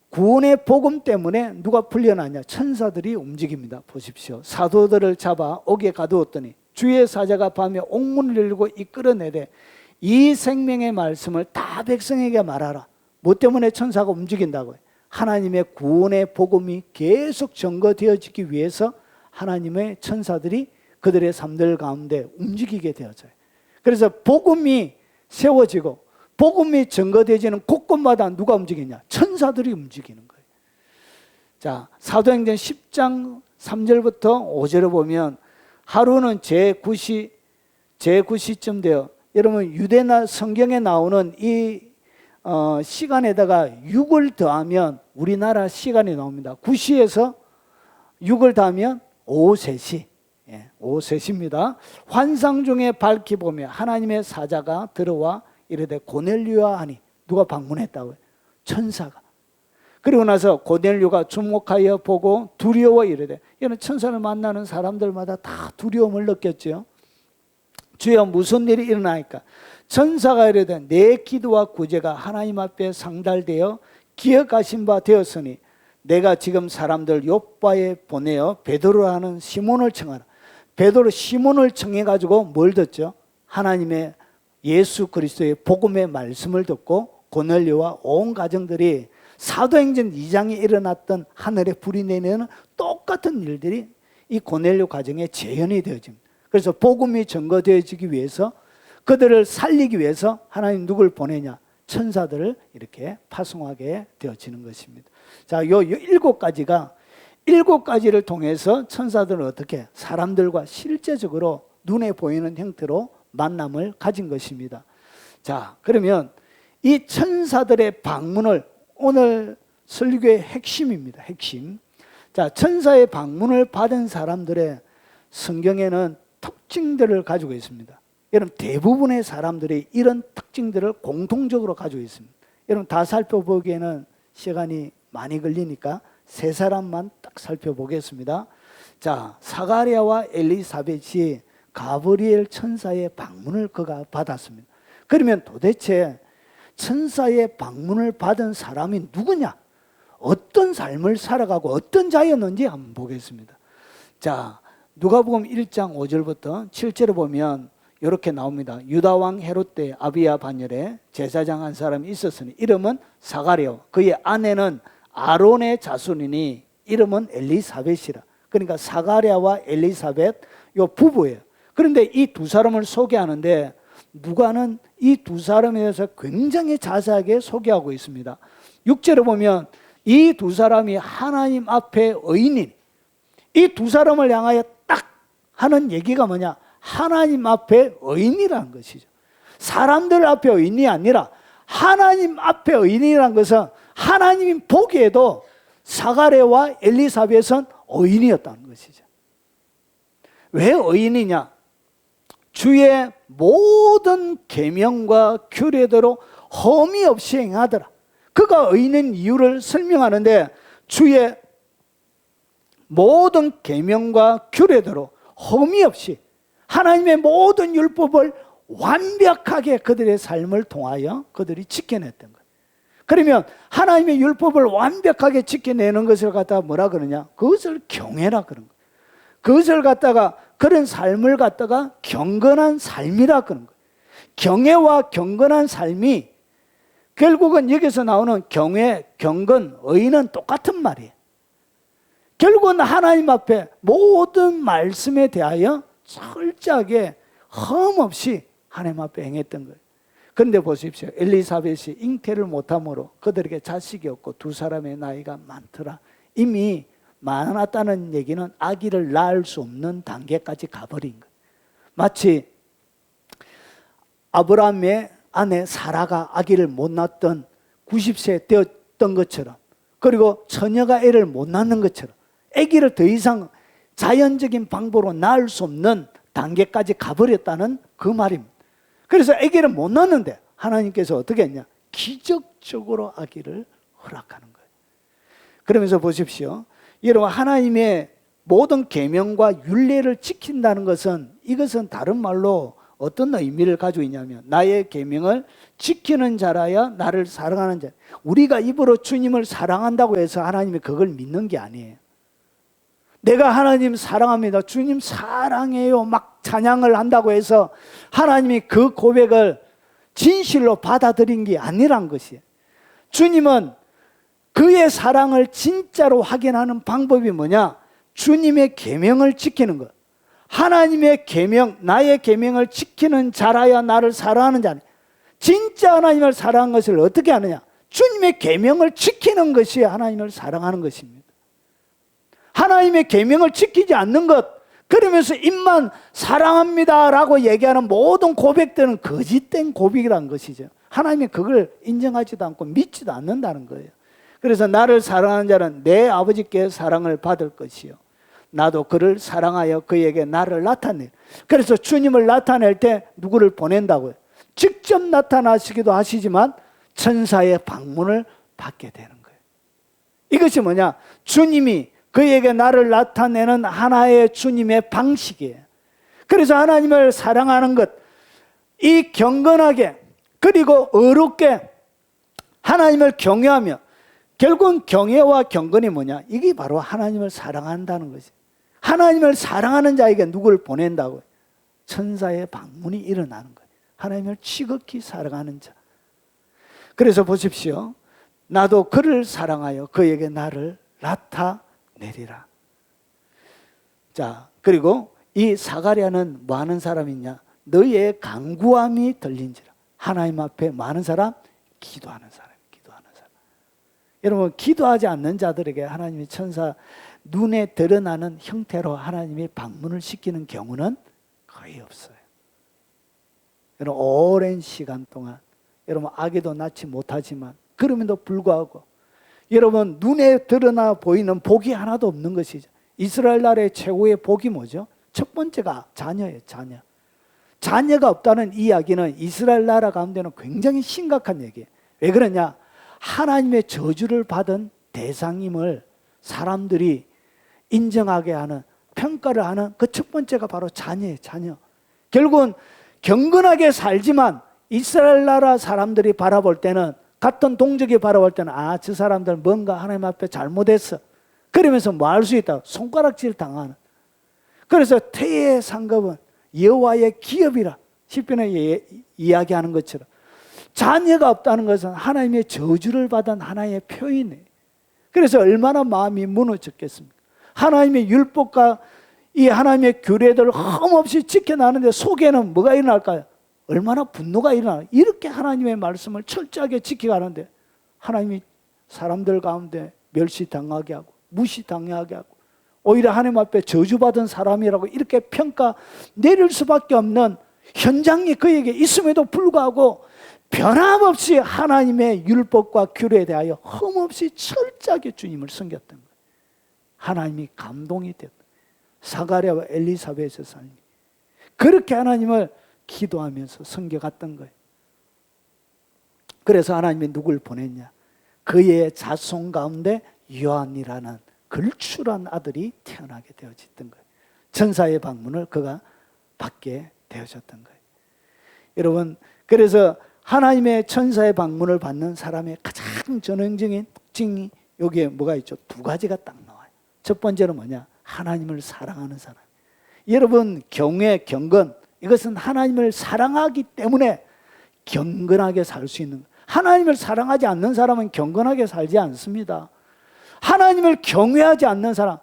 구원의 복음 때문에 누가 풀려나냐? 천사들이 움직입니다. 보십시오. 사도들을 잡아 옥에 가두었더니 주의 사자가 밤에 옥문을 열고 이끌어내되 이 생명의 말씀을 다 백성에게 말하라. 뭐 때문에 천사가 움직인다고요? 하나님의 구원의 복음이 계속 전거되어지기 위해서 하나님의 천사들이 그들의 삶들 가운데 움직이게 되어져요. 그래서 복음이 세워지고 복음이 전거되어지는 곳곳마다 누가 움직이냐? 천사들이 움직이는 거예요. 자, 사도행전 10장 3절부터 5절을 보면 하루는 제9시쯤 되어, 여러분 유대나 성경에 나오는 이 시간에다가 6을 더하면 우리나라 시간이 나옵니다. 9시에서 6을 더하면 오후 3시. 오후 3시입니다. 환상 중에 밝히 보며 하나님의 사자가 들어와 이르되 고넬료와 하니, 누가 방문했다고요? 천사가. 그리고 나서 고넬료가 주목하여 보고 두려워 이르되, 이는 천사를 만나는 사람들마다 다 두려움을 느꼈죠. 주여 무슨 일이 일어나니까? 천사가 이르되 내 기도와 구제가 하나님 앞에 상달되어 기억하신 바 되었으니 내가 지금 사람들 요바에 보내어 베드로라는 시몬을 청하라. 베드로 시몬을 청해가지고 뭘 듣죠? 하나님의 예수 그리스도의 복음의 말씀을 듣고 고넬료와 온 가정들이 사도행전 2장에 일어났던 하늘에 불이 내리는 똑같은 일들이 이 고넬료 가정에 재현이 되어집니다. 그래서 복음이 전거되어지기 위해서, 그들을 살리기 위해서 하나님 누굴 보내냐? 천사들을 이렇게 파송하게 되어지는 것입니다. 자, 요 7가지를 통해서 천사들은 어떻게 사람들과 실제적으로 눈에 보이는 형태로 만남을 가진 것입니다. 자, 그러면 이 천사들의 방문을, 오늘 설교의 핵심입니다. 핵심. 자, 천사의 방문을 받은 사람들의 성경에는 특징들을 가지고 있습니다. 여러분, 대부분의 사람들이 이런 특징들을 공통적으로 가지고 있습니다. 여러분, 다 살펴보기에는 시간이 많이 걸리니까 세 사람만 딱 살펴보겠습니다. 자, 사가랴와 엘리사벳이 가브리엘 천사의 방문을 그가 받았습니다. 그러면 도대체 천사의 방문을 받은 사람이 누구냐? 어떤 삶을 살아가고 어떤 자였는지 한번 보겠습니다. 자, 누가복음 1장 5절부터 7절에 보면 이렇게 나옵니다. 유다왕 헤롯 때 아비야 반열에 제사장 한 사람이 있었으니 이름은 사가랴, 그의 아내는 아론의 자손이니 이름은 엘리사벳이라. 그러니까 사가랴와 엘리사벳 요 부부예요. 그런데 이 두 사람을 소개하는데 누가는 이 두 사람에 대해서 굉장히 자세하게 소개하고 있습니다. 6절에 보면 이 두 사람이 하나님 앞에 의인인, 이 두 사람을 향하여 딱 하는 얘기가 뭐냐? 하나님 앞에 의인이라는 것이죠. 사람들 앞에 의인이 아니라 하나님 앞에 의인이라는 것은 하나님이 보기에도 사가랴와 엘리사벳은 의인이었다는 것이죠. 왜 의인이냐? 주의 모든 계명과 규례대로 험이 없이 행하더라. 그가 의인인 이유를 설명하는데 주의 모든 계명과 규례대로 험이 없이 하나님의 모든 율법을 완벽하게 그들의 삶을 통하여 그들이 지켜냈던 거예요. 그러면 하나님의 율법을 완벽하게 지켜내는 것을 갖다가 뭐라 그러냐? 그것을 경외라 그런 거예요. 그것을 갖다가, 그런 삶을 갖다가 경건한 삶이라 그런 거예요. 경외와 경건한 삶이 결국은 여기서 나오는 경외, 경건, 의는 똑같은 말이에요. 결국은 하나님 앞에 모든 말씀에 대하여 철저하게 흠없이 하나님 앞에 행했던 거예요. 그런데 보십시오. 엘리사벳이 잉태를 못함으로 그들에게 자식이 없고 두 사람의 나이가 많더라. 이미 많았다는 얘기는 아기를 낳을 수 없는 단계까지 가버린 거예요. 마치 아브라함의 아내 사라가 아기를 못 낳았던 90세 되었던 것처럼, 그리고 처녀가 애를 못 낳는 것처럼 아기를 더 이상 자연적인 방법으로 낳을 수 없는 단계까지 가버렸다는 그 말입니다. 그래서 아기를 못 낳는데 하나님께서 어떻게 했냐? 기적적으로 아기를 허락하는 거예요. 그러면서 보십시오. 여러분, 하나님의 모든 계명과 율례를 지킨다는 것은, 이것은 다른 말로 어떤 의미를 가지고 있냐면, 나의 계명을 지키는 자라야 나를 사랑하는 자. 우리가 입으로 주님을 사랑한다고 해서 하나님이 그걸 믿는 게 아니에요. 내가 하나님 사랑합니다, 주님 사랑해요 막 찬양을 한다고 해서 하나님이 그 고백을 진실로 받아들인 게 아니란 것이에요. 주님은 그의 사랑을 진짜로 확인하는 방법이 뭐냐? 주님의 계명을 지키는 것. 하나님의 계명, 나의 계명을 지키는 자라야 나를 사랑하는 자니. 진짜 하나님을 사랑하는 것을 어떻게 하느냐? 주님의 계명을 지키는 것이 하나님을 사랑하는 것입니다. 하나님의 계명을 지키지 않는 것, 그러면서 입만 사랑합니다라고 얘기하는 모든 고백들은 거짓된 고백이라는 것이죠. 하나님이 그걸 인정하지도 않고 믿지도 않는다는 거예요. 그래서 나를 사랑하는 자는 내 아버지께 사랑을 받을 것이요, 나도 그를 사랑하여 그에게 나를 나타내. 그래서 주님을 나타낼 때 누구를 보낸다고요? 직접 나타나시기도 하시지만 천사의 방문을 받게 되는 거예요. 이것이 뭐냐? 주님이 그에게 나를 나타내는 하나의 주님의 방식이에요. 그래서 하나님을 사랑하는 것, 이 경건하게 그리고 어렵게 하나님을 경외하며, 결국은 경외와 경건이 뭐냐? 이게 바로 하나님을 사랑한다는 것이. 하나님을 사랑하는 자에게 누구를 보낸다고요? 천사의 방문이 일어나는 거예요. 하나님을 지극히 사랑하는 자. 그래서 보십시오. 나도 그를 사랑하여 그에게 나를 나타내리라. 자, 그리고 이 사가랴는 뭐 하는 사람이냐? 너의 간구함이 들린지라. 하나님 앞에 많은 사람? 기도하는 사람. 여러분, 기도하지 않는 자들에게 하나님이 천사 눈에 드러나는 형태로 하나님이 방문을 시키는 경우는 거의 없어요. 여러분, 오랜 시간 동안 여러분 아기도 낳지 못하지만 그럼에도 불구하고 여러분 눈에 드러나 보이는 복이 하나도 없는 것이죠. 이스라엘 나라의 최고의 복이 뭐죠? 첫 번째가 자녀예요. 자녀. 자녀가 없다는 이야기는 이스라엘 나라 가운데는 굉장히 심각한 얘기예요. 왜 그러냐? 하나님의 저주를 받은 대상임을 사람들이 인정하게 하는, 평가를 하는 그 첫 번째가 바로 자녀예요. 자녀. 결국은 경건하게 살지만 이스라엘 나라 사람들이 바라볼 때는, 같은 동족이 바라볼 때는 아, 저 사람들 뭔가 하나님 앞에 잘못했어. 그러면서 뭐 할 수 있다? 손가락질 당하는. 그래서 태의 상급은 여호와의 기업이라 시편에 이야기하는 것처럼 자녀가 없다는 것은 하나님의 저주를 받은 하나의 표현이에요. 그래서 얼마나 마음이 무너졌겠습니까? 하나님의 율법과 이 하나님의 규례들을 흠없이 지켜나는데 속에는 뭐가 일어날까요? 얼마나 분노가 일어나요. 이렇게 하나님의 말씀을 철저하게 지켜가는데 하나님이 사람들 가운데 멸시당하게 하고 무시당하게 하고 오히려 하나님 앞에 저주받은 사람이라고 이렇게 평가 내릴 수밖에 없는 현장이 그에게 있음에도 불구하고 변함없이 하나님의 율법과 규례에 대하여 흠없이 철저하게 주님을 섬겼던 거예요. 하나님이 감동이 됐다. 사가랴와 엘리사벳의 삶이 그렇게 하나님을 기도하면서 섬겨갔던 거예요. 그래서 하나님이 누굴 보냈냐? 그의 자손 가운데 요한이라는 걸출한 아들이 태어나게 되어졌던 거예요. 천사의 방문을 그가 받게 되어졌던 거예요. 여러분, 그래서 하나님의 천사의 방문을 받는 사람의 가장 전형적인 특징이 여기에 뭐가 있죠? 두 가지가 딱 나와요. 첫 번째는 뭐냐? 하나님을 사랑하는 사람. 여러분, 경외, 경건, 이것은 하나님을 사랑하기 때문에 경건하게 살 수 있는 거예요. 하나님을 사랑하지 않는 사람은 경건하게 살지 않습니다. 하나님을 경외하지 않는 사람,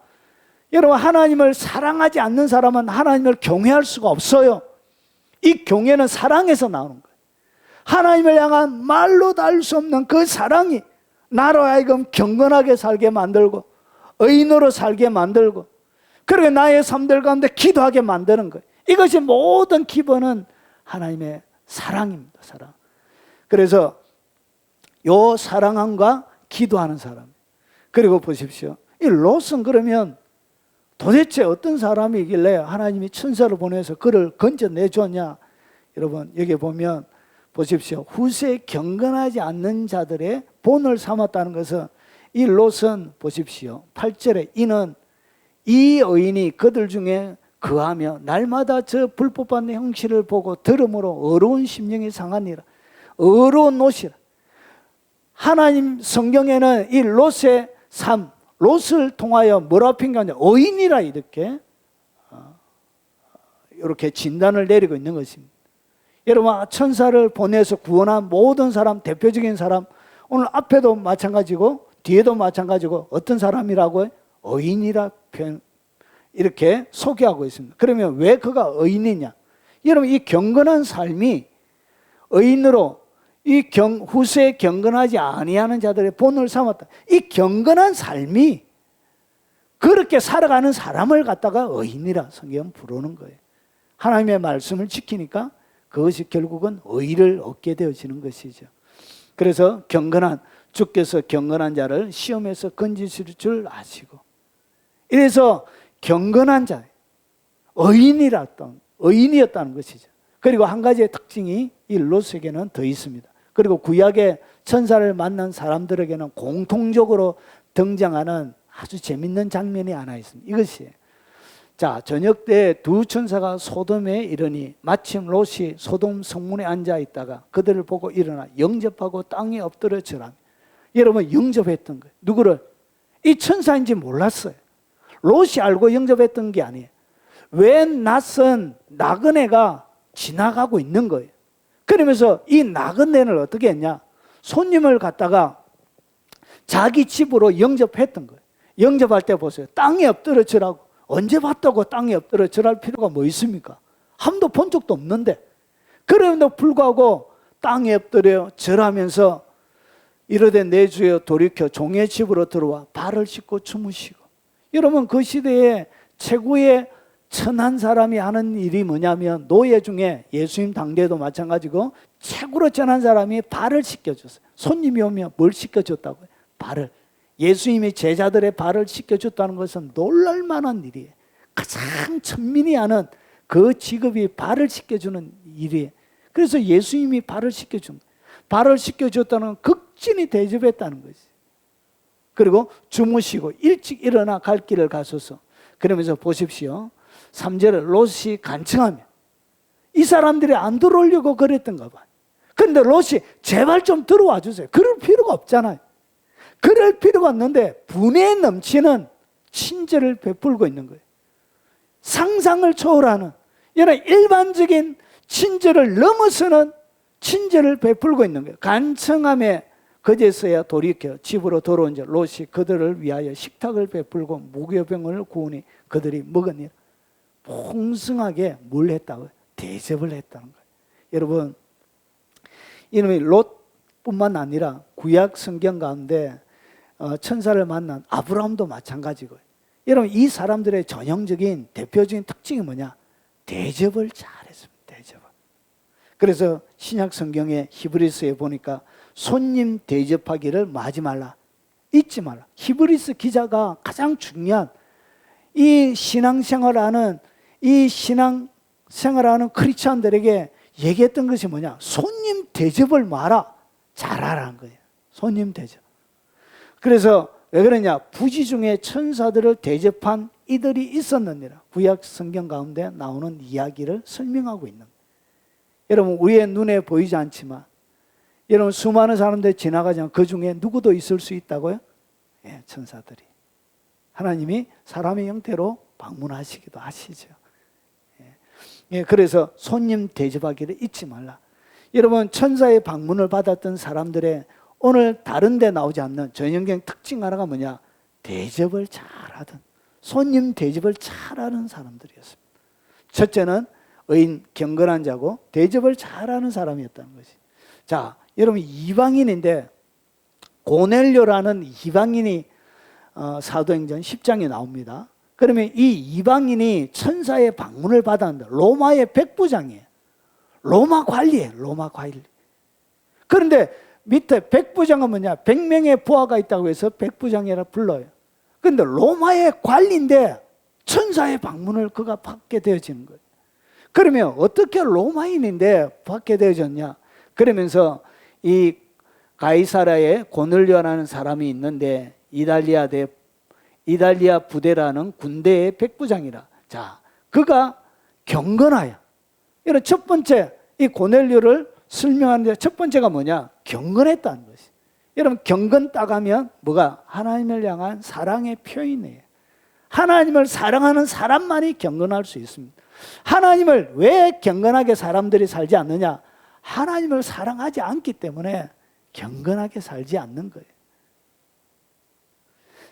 여러분, 하나님을 사랑하지 않는 사람은 하나님을 경외할 수가 없어요. 이 경외는 사랑에서 나오는 거예요. 하나님을 향한 말로 다 할 수 없는 그 사랑이 나로 하여금 경건하게 살게 만들고 의인으로 살게 만들고 그리고 나의 삶들 가운데 기도하게 만드는 거예요. 이것이 모든 기본은 하나님의 사랑입니다. 사랑. 그래서 요 사랑함과 기도하는 사람. 그리고 보십시오. 이 롯은 그러면 도대체 어떤 사람이길래 하나님이 천사를 보내서 그를 건져내줬냐? 여러분, 여기 보면 보십시오. 후세 경건하지 않는 자들의 본을 삼았다는 것은 이 롯은 보십시오. 8절에 이는 이 의인이 그들 중에 거하며 날마다 저 불법한 형실을 보고 들음으로 어려운 심령이 상하니라. 어려운 롯이라. 하나님 성경에는 이 롯의 삶, 롯을 통하여 뭐라고 평가하냐? 의인이라 이렇게 진단을 내리고 있는 것입니다. 여러분, 천사를 보내서 구원한 모든 사람, 대표적인 사람, 오늘 앞에도 마찬가지고 뒤에도 마찬가지고 어떤 사람이라고요? 의인이라 이렇게 소개하고 있습니다. 그러면 왜 그가 의인이냐? 여러분, 이 경건한 삶이 의인으로 후세에 경건하지 아니하는 자들의 본을 삼았다. 이 경건한 삶이 그렇게 살아가는 사람을 갖다가 의인이라 성경은 부르는 거예요. 하나님의 말씀을 지키니까 그것이 결국은 의를 얻게 되어지는 것이죠. 그래서 주께서 경건한 자를 시험에서 건지실 줄 아시고, 이래서 경건한 자, 의인이었다는 것이죠. 그리고 한 가지의 특징이 이 롯에게는 더 있습니다. 그리고 구약의 천사를 만난 사람들에게는 공통적으로 등장하는 아주 재밌는 장면이 하나 있습니다. 이것이에요. 자, 저녁 때 두 천사가 소돔에 이르니 마침 롯이 소돔 성문에 앉아 있다가 그들을 보고 일어나 영접하고 땅에 엎드려 절하며. 여러분, 영접했던 거예요. 누구를? 이 천사인지 몰랐어요. 롯이 알고 영접했던 게 아니에요. 웬 낯선 나그네가 지나가고 있는 거예요. 그러면서 이 나그네를 어떻게 했냐? 손님을 갖다가 자기 집으로 영접했던 거예요. 영접할 때 보세요. 땅에 엎드려 절하고. 언제 봤다고 땅에 엎드려 절할 필요가 뭐 있습니까? 한 번도 본 적도 없는데. 그럼에도 불구하고 땅에 엎드려 절하면서 이르되 내 주여 돌이켜 종의 집으로 들어와 발을 씻고 주무시고. 여러분, 그 시대에 최고의 천한 사람이 하는 일이 뭐냐면, 노예 중에 예수님 당대에도 마찬가지고 최고로 천한 사람이 발을 씻겨줬어요. 손님이 오면 뭘 씻겨줬다고요? 발을. 예수님이 제자들의 발을 씻겨줬다는 것은 놀랄만한 일이에요. 가장 천민이 하는 그 직업이 발을 씻겨주는 일이에요. 그래서 예수님이 발을 씻겨준 거예요. 발을 씻겨줬다는 극진히 대접했다는 거지. 그리고 주무시고 일찍 일어나 갈 길을 가소서. 그러면서 보십시오. 3절에 롯이 간청하며, 이 사람들이 안 들어오려고 그랬던가 봐요. 그런데 롯이 제발 좀 들어와 주세요. 그럴 필요가 없잖아요. 그럴 필요가 없는데 분에 넘치는 친절을 베풀고 있는 거예요. 상상을 초월하는, 이런 일반적인 친절을 넘어서는 친절을 베풀고 있는 거예요. 간청함에 그제서야 돌이켜 집으로 돌아온 자 롯이 그들을 위하여 식탁을 베풀고 무교병을 구우니 그들이 먹으니라. 풍성하게 뭘 했다고요? 대접을 했다는 거예요. 여러분, 이놈이 롯뿐만 아니라 구약 성경 가운데 천사를 만난 아브라함도 마찬가지고요. 여러분, 이 사람들의 전형적인 대표적인 특징이 뭐냐? 대접을 잘했습니다. 대접을. 그래서 신약 성경의 히브리서에 보니까 손님 대접하기를 마지 말라, 잊지 말라. 히브리서 기자가 가장 중요한 이 신앙생활하는 크리스찬들에게 얘기했던 것이 뭐냐? 손님 대접을 마라, 잘하라는 거예요. 손님 대접. 그래서 왜 그러냐? 부지 중에 천사들을 대접한 이들이 있었느니라. 구약 성경 가운데 나오는 이야기를 설명하고 있는 거예요. 여러분, 우리의 눈에 보이지 않지만, 여러분, 수많은 사람들이 지나가지만 그 중에 누구도 있을 수 있다고요? 예, 천사들이. 하나님이 사람의 형태로 방문하시기도 하시죠. 예, 그래서 손님 대접하기를 잊지 말라. 여러분, 천사의 방문을 받았던 사람들의 오늘 다른 데 나오지 않는 전형적인 특징 하나가 뭐냐? 대접을 잘하던, 손님 대접을 잘하는 사람들이었습니다. 첫째는 의인, 경건한 자고 대접을 잘하는 사람이었다는 것이. 자, 여러분, 이방인인데 고넬료라는 이방인이 사도행전 10장에 나옵니다. 그러면 이 이방인이 천사의 방문을 받았는데 로마의 백부장이에요. 로마 관리예요. 로마 관리. 그런데 밑에 백부장은 뭐냐? 100명의 부하가 있다고 해서 백부장이라 불러요. 그런데 로마의 관리인데 천사의 방문을 그가 받게 되어지는 거예요. 그러면 어떻게 로마인인데 받게 되어졌냐? 그러면서 이 가이사라에 고넬료라는 사람이 있는데 이달리아 부대라는 군대의 백부장이라. 자, 그가 경건하여. 이런 첫 번째, 이 고넬료를 설명하는데 첫 번째가 뭐냐? 경건했다는 것이. 여러분, 경건 따가면 뭐가? 하나님을 향한 사랑의 표현이에요. 하나님을 사랑하는 사람만이 경건할 수 있습니다. 하나님을 왜 경건하게 사람들이 살지 않느냐? 하나님을 사랑하지 않기 때문에 경건하게 살지 않는 거예요.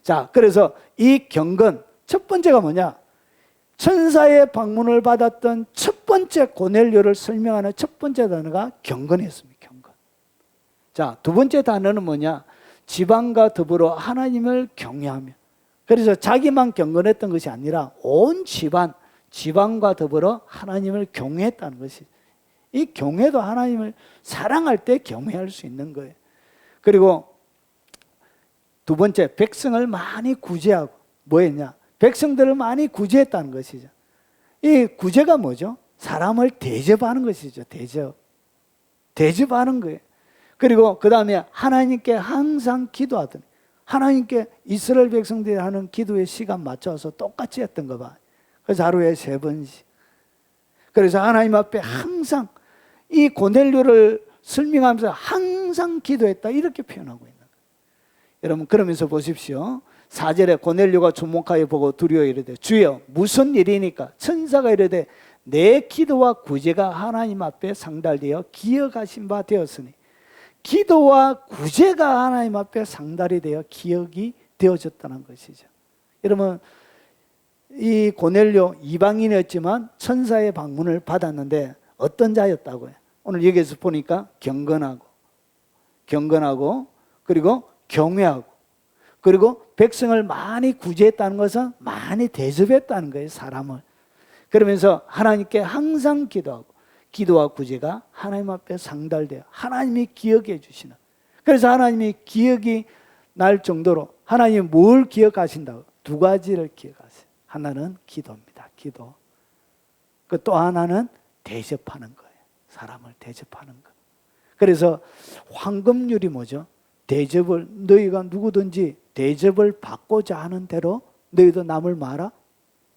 자, 그래서 이 경건, 첫 번째가 뭐냐? 천사의 방문을 받았던 첫 번째 고넬료를 설명하는 첫 번째 단어가 경건이었습니다. 경건. 자, 두 번째 단어는 뭐냐? 지방과 더불어 하나님을 경외하며. 그래서 자기만 경건했던 것이 아니라 온 지방과 더불어 하나님을 경외했다는 것이. 이 경외도 하나님을 사랑할 때 경외할 수 있는 거예요. 그리고 두 번째, 백성을 많이 구제하고. 뭐 했냐? 백성들을 많이 구제했다는 것이죠. 이 구제가 뭐죠? 사람을 대접하는 것이죠. 대접하는 거예요. 그리고 그 다음에 하나님께 항상 기도하더니, 하나님께 이스라엘 백성들이 하는 기도의 시간 맞춰서 똑같이 했던 거 봐. 그래서 하루에 3번씩. 그래서 하나님 앞에 항상 이 고넬료를 설명하면서 항상 기도했다, 이렇게 표현하고 있는 거예요. 여러분, 그러면서 보십시오. 4절에 고넬료가 주목하여 보고 두려워 이르되, 주여 무슨 일이니까? 천사가 이르되, 내 기도와 구제가 하나님 앞에 상달되어 기억하신 바 되었으니. 기도와 구제가 하나님 앞에 상달이 되어 기억이 되어졌다는 것이죠. 여러분, 이 고넬료 이방인이었지만 천사의 방문을 받았는데 어떤 자였다고요? 오늘 여기에서 보니까 경건하고 그리고 경외하고, 그리고 백성을 많이 구제했다는 것은 많이 대접했다는 거예요, 사람을. 그러면서 하나님께 항상 기도하고, 기도와 구제가 하나님 앞에 상달되어 하나님이 기억해 주시는. 그래서 하나님이 기억이 날 정도로 하나님이 뭘 기억하신다고? 2가지를 기억하세요. 하나는 기도입니다. 기도. 그 또 하나는 대접하는 거예요. 사람을 대접하는 거. 그래서 황금률이 뭐죠? 대접을, 너희가 누구든지 대접을 받고자 하는 대로 너희도 남을 말아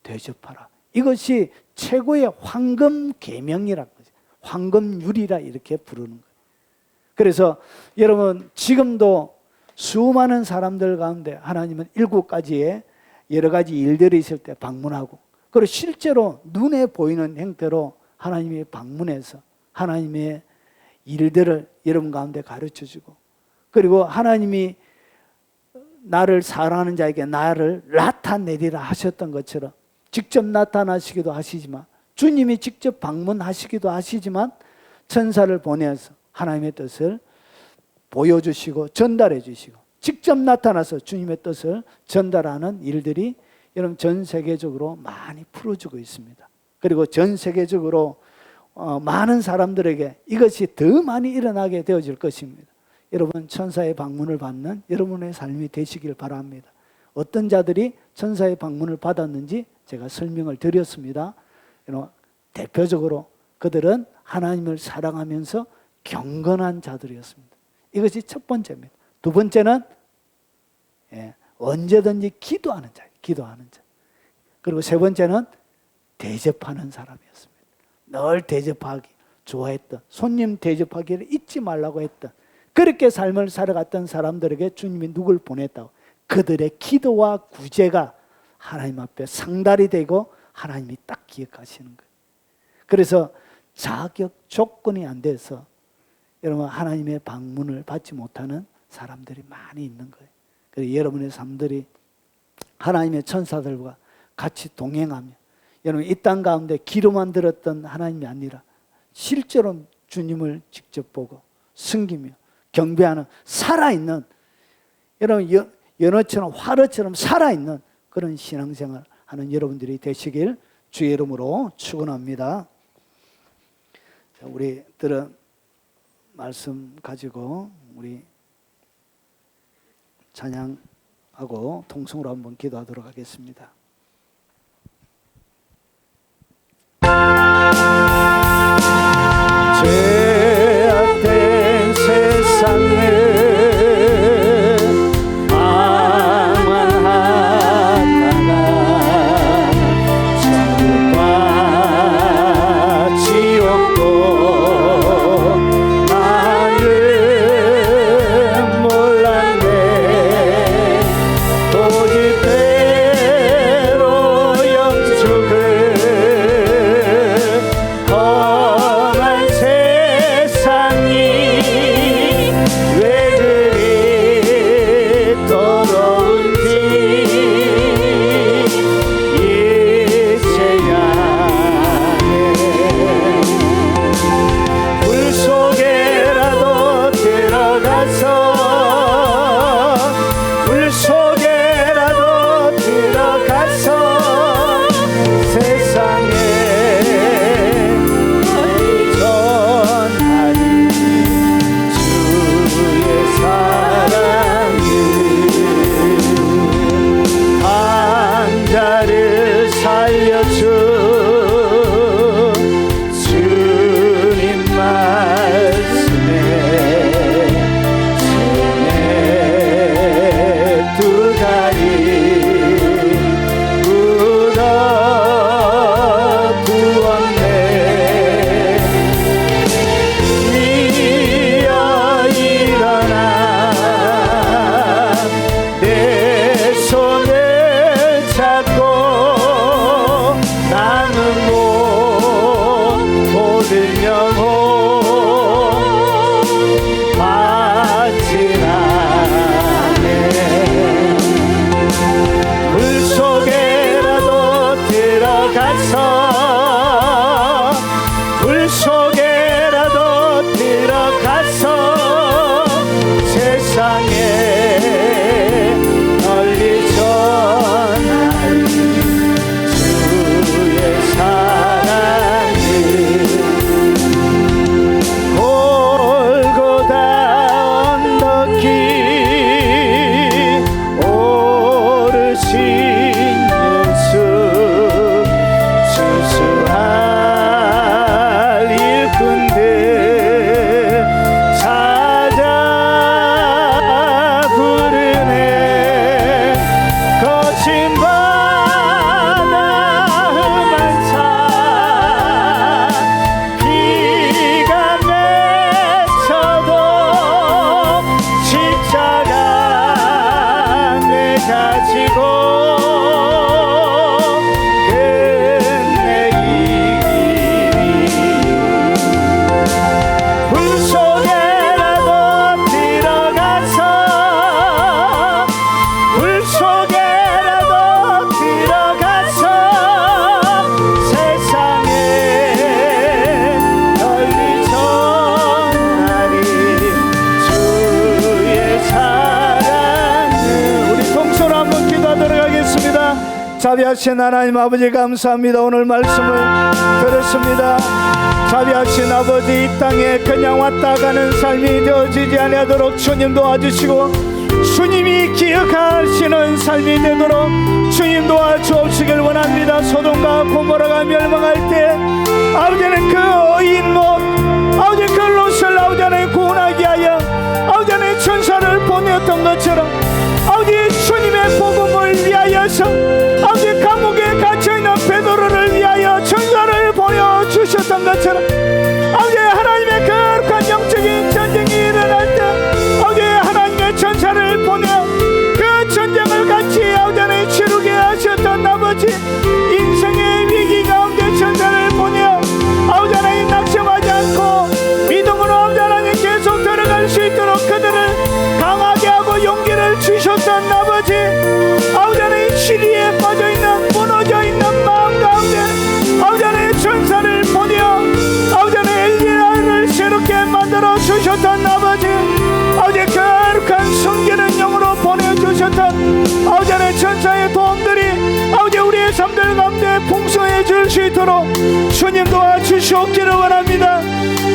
대접하라. 이것이 최고의 황금 계명이라는 거죠. 황금률이라 이렇게 부르는 거예요. 그래서 여러분, 지금도 수많은 사람들 가운데 하나님은 7가지의 여러 가지 일들이 있을 때 방문하고, 그리고 실제로 눈에 보이는 형태로 하나님이 방문해서 하나님의 일들을 여러분 가운데 가르쳐주고, 그리고 하나님이 나를 사랑하는 자에게 나를 나타내리라 하셨던 것처럼 직접 나타나시기도 하시지만, 주님이 직접 방문하시기도 하시지만, 천사를 보내서 하나님의 뜻을 보여주시고 전달해 주시고, 직접 나타나서 주님의 뜻을 전달하는 일들이 여러분 전 세계적으로 많이 풀어지고 있습니다. 그리고 전 세계적으로 많은 사람들에게 이것이 더 많이 일어나게 되어질 것입니다. 여러분, 천사의 방문을 받는 여러분의 삶이 되시길 바랍니다. 어떤 자들이 천사의 방문을 받았는지 제가 설명을 드렸습니다. 대표적으로 그들은 하나님을 사랑하면서 경건한 자들이었습니다. 이것이 첫 번째입니다. 두 번째는 언제든지 기도하는 자예요. 기도하는 자. 그리고 세 번째는 대접하는 사람이었습니다. 늘 대접하기 좋아했던, 손님 대접하기를 잊지 말라고 했던, 그렇게 삶을 살아갔던 사람들에게 주님이 누굴 보냈다고? 그들의 기도와 구제가 하나님 앞에 상달이 되고 하나님이 딱 기억하시는 거예요. 그래서 자격 조건이 안 돼서 여러분 하나님의 방문을 받지 못하는 사람들이 많이 있는 거예요. 그래서 여러분의 삶들이 하나님의 천사들과 같이 동행하며, 여러분 이 땅 가운데 귀로만 들었던 하나님이 아니라 실제로 주님을 직접 보고 섬기며 경배하는 살아있는, 여러분 연어처럼 화로처럼 살아있는 그런 신앙생활 하는 여러분들이 되시길 주의 이름으로 축원합니다. 우리 들은 말씀 가지고 우리 찬양하고 통성으로 한번 기도하도록 하겠습니다. 죄악된 세상을 들어가서 불 속에라도 들어가서 세상에 널리 전하리 주의 사랑을 골고다 언덕길 오르신 예수 수수할 일꾼들 찾아 부르네 거친 바다 험한 산 비가 맺혀도 십자가 내가 지고 끝내 이 길이 불 속에라도 들어가서 불 속에라도 들어가서 세상에 널리 전하리 주의 사랑을. 우리 통솔 한번 기도하도록 하겠습니다. 자비하신 하나님 아버지 감사합니다. 오늘 말씀을 들었습니다. 자비하신 아버지 이 땅에 그냥 왔다 가는 삶이 되어지지 아니하도록 주님 도와주시고 주님이 기억하시는 삶이 되도록 주님 도와주옵시길 원합니다. 소돔과 고모라가 멸망할 때 아버지는 그 어인 롯 아버지 그 롯을 아버지 하나님 구원하게 하여 아버지 하나님 천사를 보내었던 것처럼 아버지 주님의 복음을 위하여서 아버지 감옥에 갇혀있는 베드로를 위하여 천사를 보내주셨던 것처럼 아버지 하나님의 거룩한 영적인 전쟁이 일어날 때 아버지 하나님의 천사를 보내 그 전쟁을 같이 아버지 하나님 치르게 하셨던 아버지 인생의 위기 가운데 천사를 보내 아버지 하나님 낙심하지 않고 믿음으로 아버지 하나님 계속 들어갈 수 있도록 그들을 강하게 하고 용기를 주셨던 아버지 하나님 시리에 빠져있는 무너져있는 마음 가운데 아버지 하나님 천사를 보내어 아버지 하나님 엘리야를 새롭게 만들어 주셨던 아버지 거룩한 성기는 영으로 보내주셨던 아버지 하나님 천사의 도움들이 아버지 우리의 삶들 가운데 풍성해 줄 수 있도록 주님 도와주시옵기를 원합니다.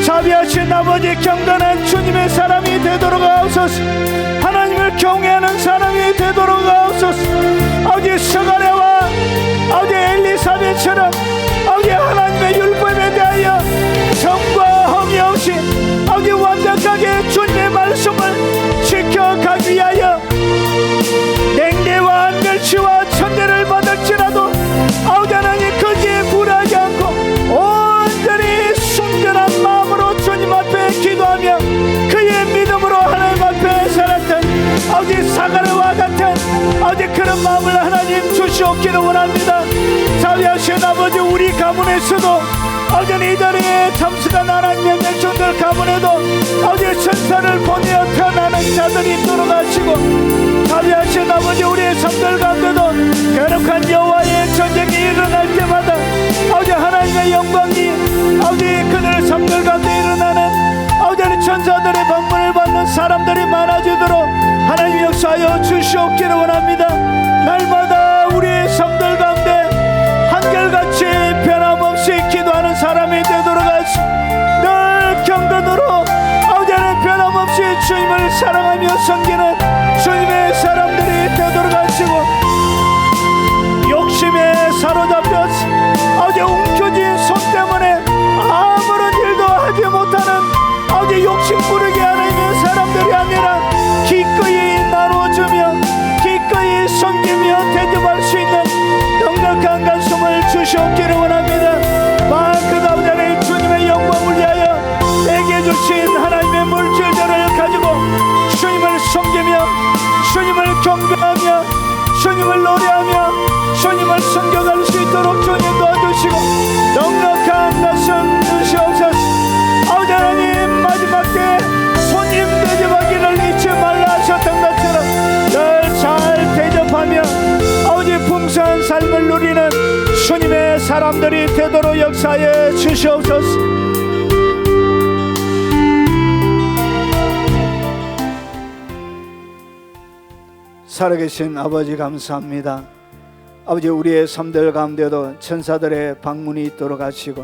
자비하신 아버지 경건한 주님의 사람이 되도록 하옵소서. 하나님을 경외하는 사람이 되도록 하옵소서. 아버지 스가랴와 아버지 엘리사벳처럼 아버지 하나님의 율법에 대하여 정과 흠이 없이 아버지 완벽하게 주님의 말씀을 지켜가기 위하여 냉대와 멸치와 천대를 받을지라도 아버지 하나님 거기에 굴하지 않고 온전히 순전한 마음으로 주님 앞에 기도하며 그의 믿음으로 하나님 앞에 살았던 아버지 사가랴와 같은 아버지 그런 마음을 하나님 주시옵기를 원합니다. 자비하신 아버지 우리 가문에서도 아버지 이 자리에 참석한 하나님의 백성들 가문에도 아버지 천사를 보내어 태어나는 자들이 있도록 하시고 자비하신 아버지 우리의 삶들 가운데도 거룩한 여호와의 전쟁이 일어날 때마다 아버지 하나님의 영광이 아버지 그들의 삶들 가운데 일어나는 아버지 천사들의 방문을 받는 사람들이 많아지도록 하나님 역사하여 주시옵기를 원합니다. 날마다 우리의 삶들 가운데 한결같이 변함없이 기도하는 사람이 되도록 하시고 늘 경건으로 아버지 하나님 변함없이 주님을 사랑하며 섬기는 주님의 사람들이 되도록 하시고 욕심에 사로잡혀서 아버지 움켜진 손 때문에 아무런 일도 하지 못하는 아버지 욕심 부르게 하는 사람들이 아니라 기꺼이 나눠주며 기꺼이 섬기며 대접할 수 있는 넉넉한 가슴을 주시옵기를 원합니다. 마음껏 아버지 하나님 주님의 영광을 위하여 내게 주신 하나님의 물질들을 가지고 주님을 섬기며 주님을 경배하며 주님을 노래하며 주님을 섬겨갈 수 있도록 주님 도와주시고 넉넉한 가슴 주시옵소서. 아버지 하나님 마지막 때 손님 대접하기를 잊지 말라 하셨던 것처럼 늘 잘 대접하며 아버지 풍성한 삶을 누리는 주님의 사람들이 되도록 역사해 주시옵소서. 살아계신 아버지 감사합니다. 아버지, 우리의 삶들 가운데도 천사들의 방문이 있도록 하시고,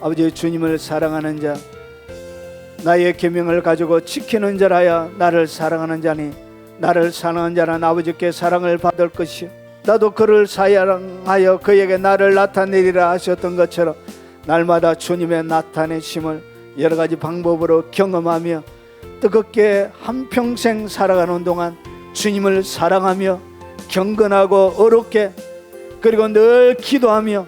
아버지 주님을 사랑하는 자, 나의 계명을 가지고 지키는 자라야 나를 사랑하는 자니, 나를 사랑하는 자는 아버지께 사랑을 받을 것이요 나도 그를 사랑하여 그에게 나를 나타내리라 하셨던 것처럼, 날마다 주님의 나타내심을 여러 가지 방법으로 경험하며 뜨겁게 한평생 살아가는 동안 주님을 사랑하며 경건하고 어렵게, 그리고 늘 기도하며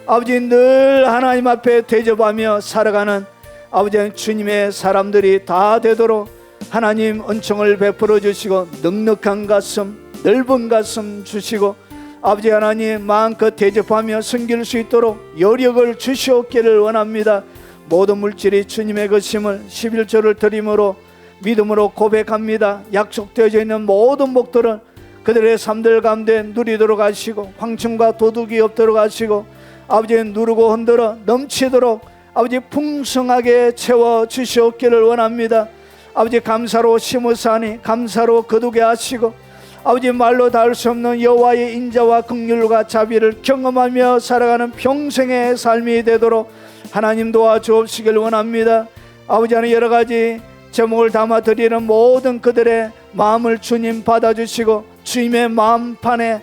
아버지 늘 하나님 앞에 대접하며 살아가는 아버지 주님의 사람들이 다 되도록 하나님 은총을 베풀어 주시고, 넉넉한 가슴, 넓은 가슴 주시고, 아버지 하나님 마음껏 대접하며 섬길 수 있도록 여력을 주시옵기를 원합니다. 모든 물질이 주님의 것임을 11조를 드림으로 믿음으로 고백합니다. 약속되어져 있는 모든 복들을 그들의 삶들 가운데 누리도록 하시고, 황충과 도둑이 없도록 하시고, 아버지 누르고 흔들어 넘치도록 아버지 풍성하게 채워 주시옵기를 원합니다. 아버지 감사로 심으사니 감사로 거두게 하시고, 아버지 말로 닿을 수 없는 여호와의 인자와 긍휼과 자비를 경험하며 살아가는 평생의 삶이 되도록 하나님 도와주옵시길 원합니다. 아버지 하나님, 여러 가지 제목을 담아 드리는 모든 그들의 마음을 주님 받아주시고, 주님의 마음판에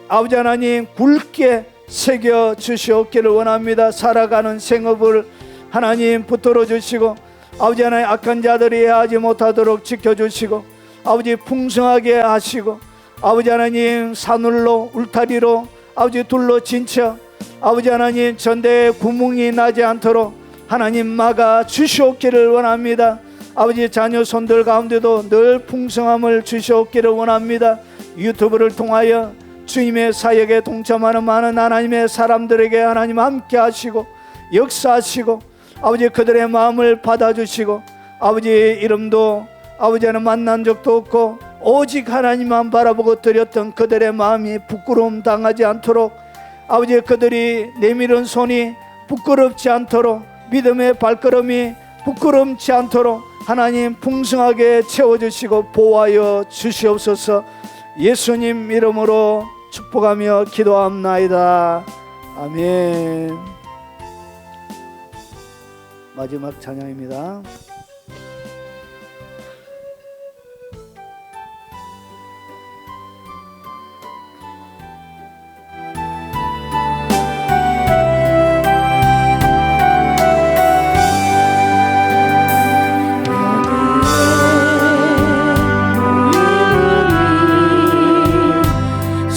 아버지 하나님 굵게 새겨 주시옵기를 원합니다. 살아가는 생업을 하나님 붙들어 주시고, 아버지 하나님 악한 자들이 하지 못하도록 지켜주시고, 아버지 풍성하게 하시고, 아버지 하나님 사늘로 울타리로 아버지 둘러 진쳐 아버지 하나님 전대에 구멍이 나지 않도록 하나님 막아 주시옵기를 원합니다. 아버지 자녀 손들 가운데도 늘 풍성함을 주시옵기를 원합니다. 유튜브를 통하여 주님의 사역에 동참하는 많은 하나님의 사람들에게 하나님 함께 하시고 역사하시고, 아버지 그들의 마음을 받아주시고, 아버지 이름도 아버지는 만난 적도 없고 오직 하나님만 바라보고 드렸던 그들의 마음이 부끄러움 당하지 않도록, 아버지 그들이 내밀은 손이 부끄럽지 않도록, 믿음의 발걸음이 부끄럽지 않도록 하나님 풍성하게 채워주시고 보호하여 주시옵소서. 예수님 이름으로 축복하며 기도합나이다. 아멘. 마지막 찬양입니다.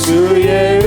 주께서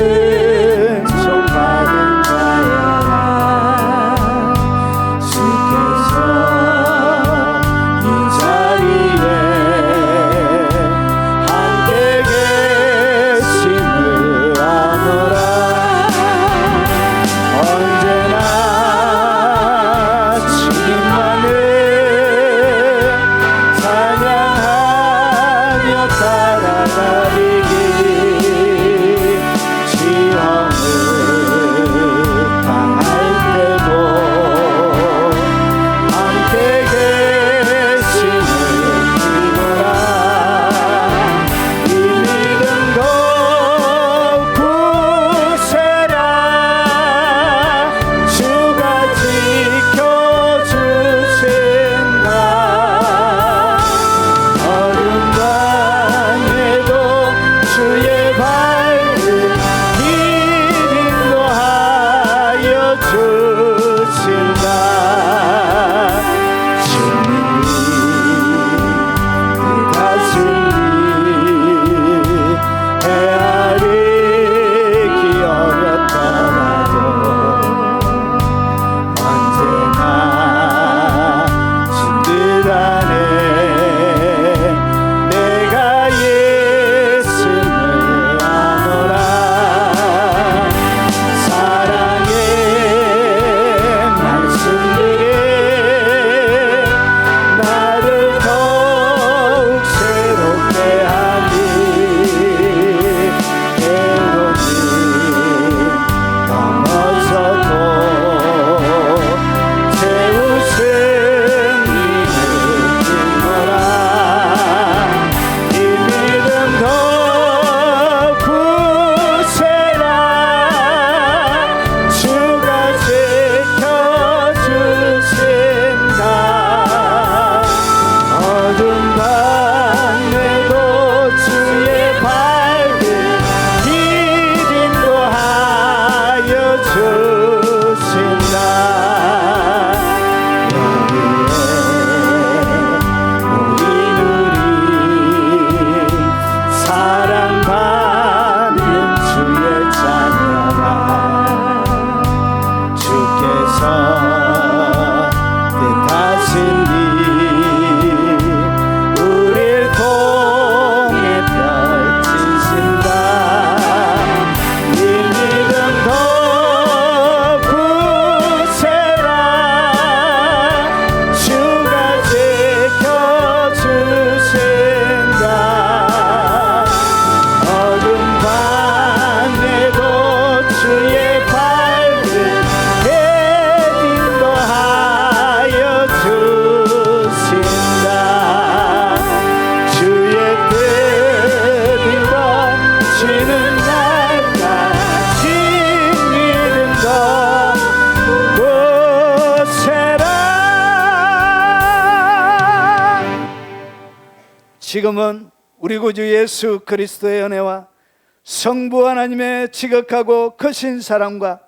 지금은 우리 구주 예수 그리스도의 은혜와 성부 하나님의 지극하고 크신 사랑과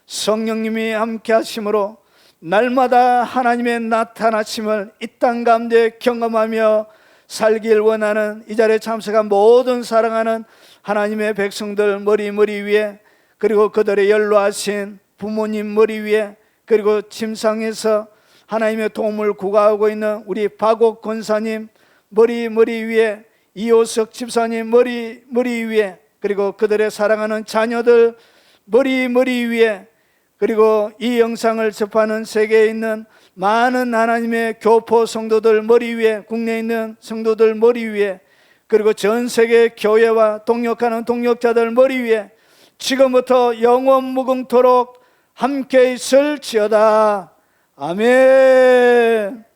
성령님이 함께 하심으로 날마다 하나님의 나타나심을 이 땅 가운데 경험하며 살길 원하는 이 자리에 참석한 모든 사랑하는 하나님의 백성들 머리 위에, 그리고 그들의 연로하신 부모님 머리 위에, 그리고 침상에서 하나님의 도움을 구하고 있는 우리 박옥 권사님 머리 위에, 이호석 집사님 머리 위에, 그리고 그들의 사랑하는 자녀들 머리 위에, 그리고 이 영상을 접하는 세계에 있는 많은 하나님의 교포 성도들 머리 위에, 국내에 있는 성도들 머리 위에, 그리고 전 세계 교회와 동역하는 동역자들 머리 위에 지금부터 영원 무궁토록 함께 있을지어다. 아멘.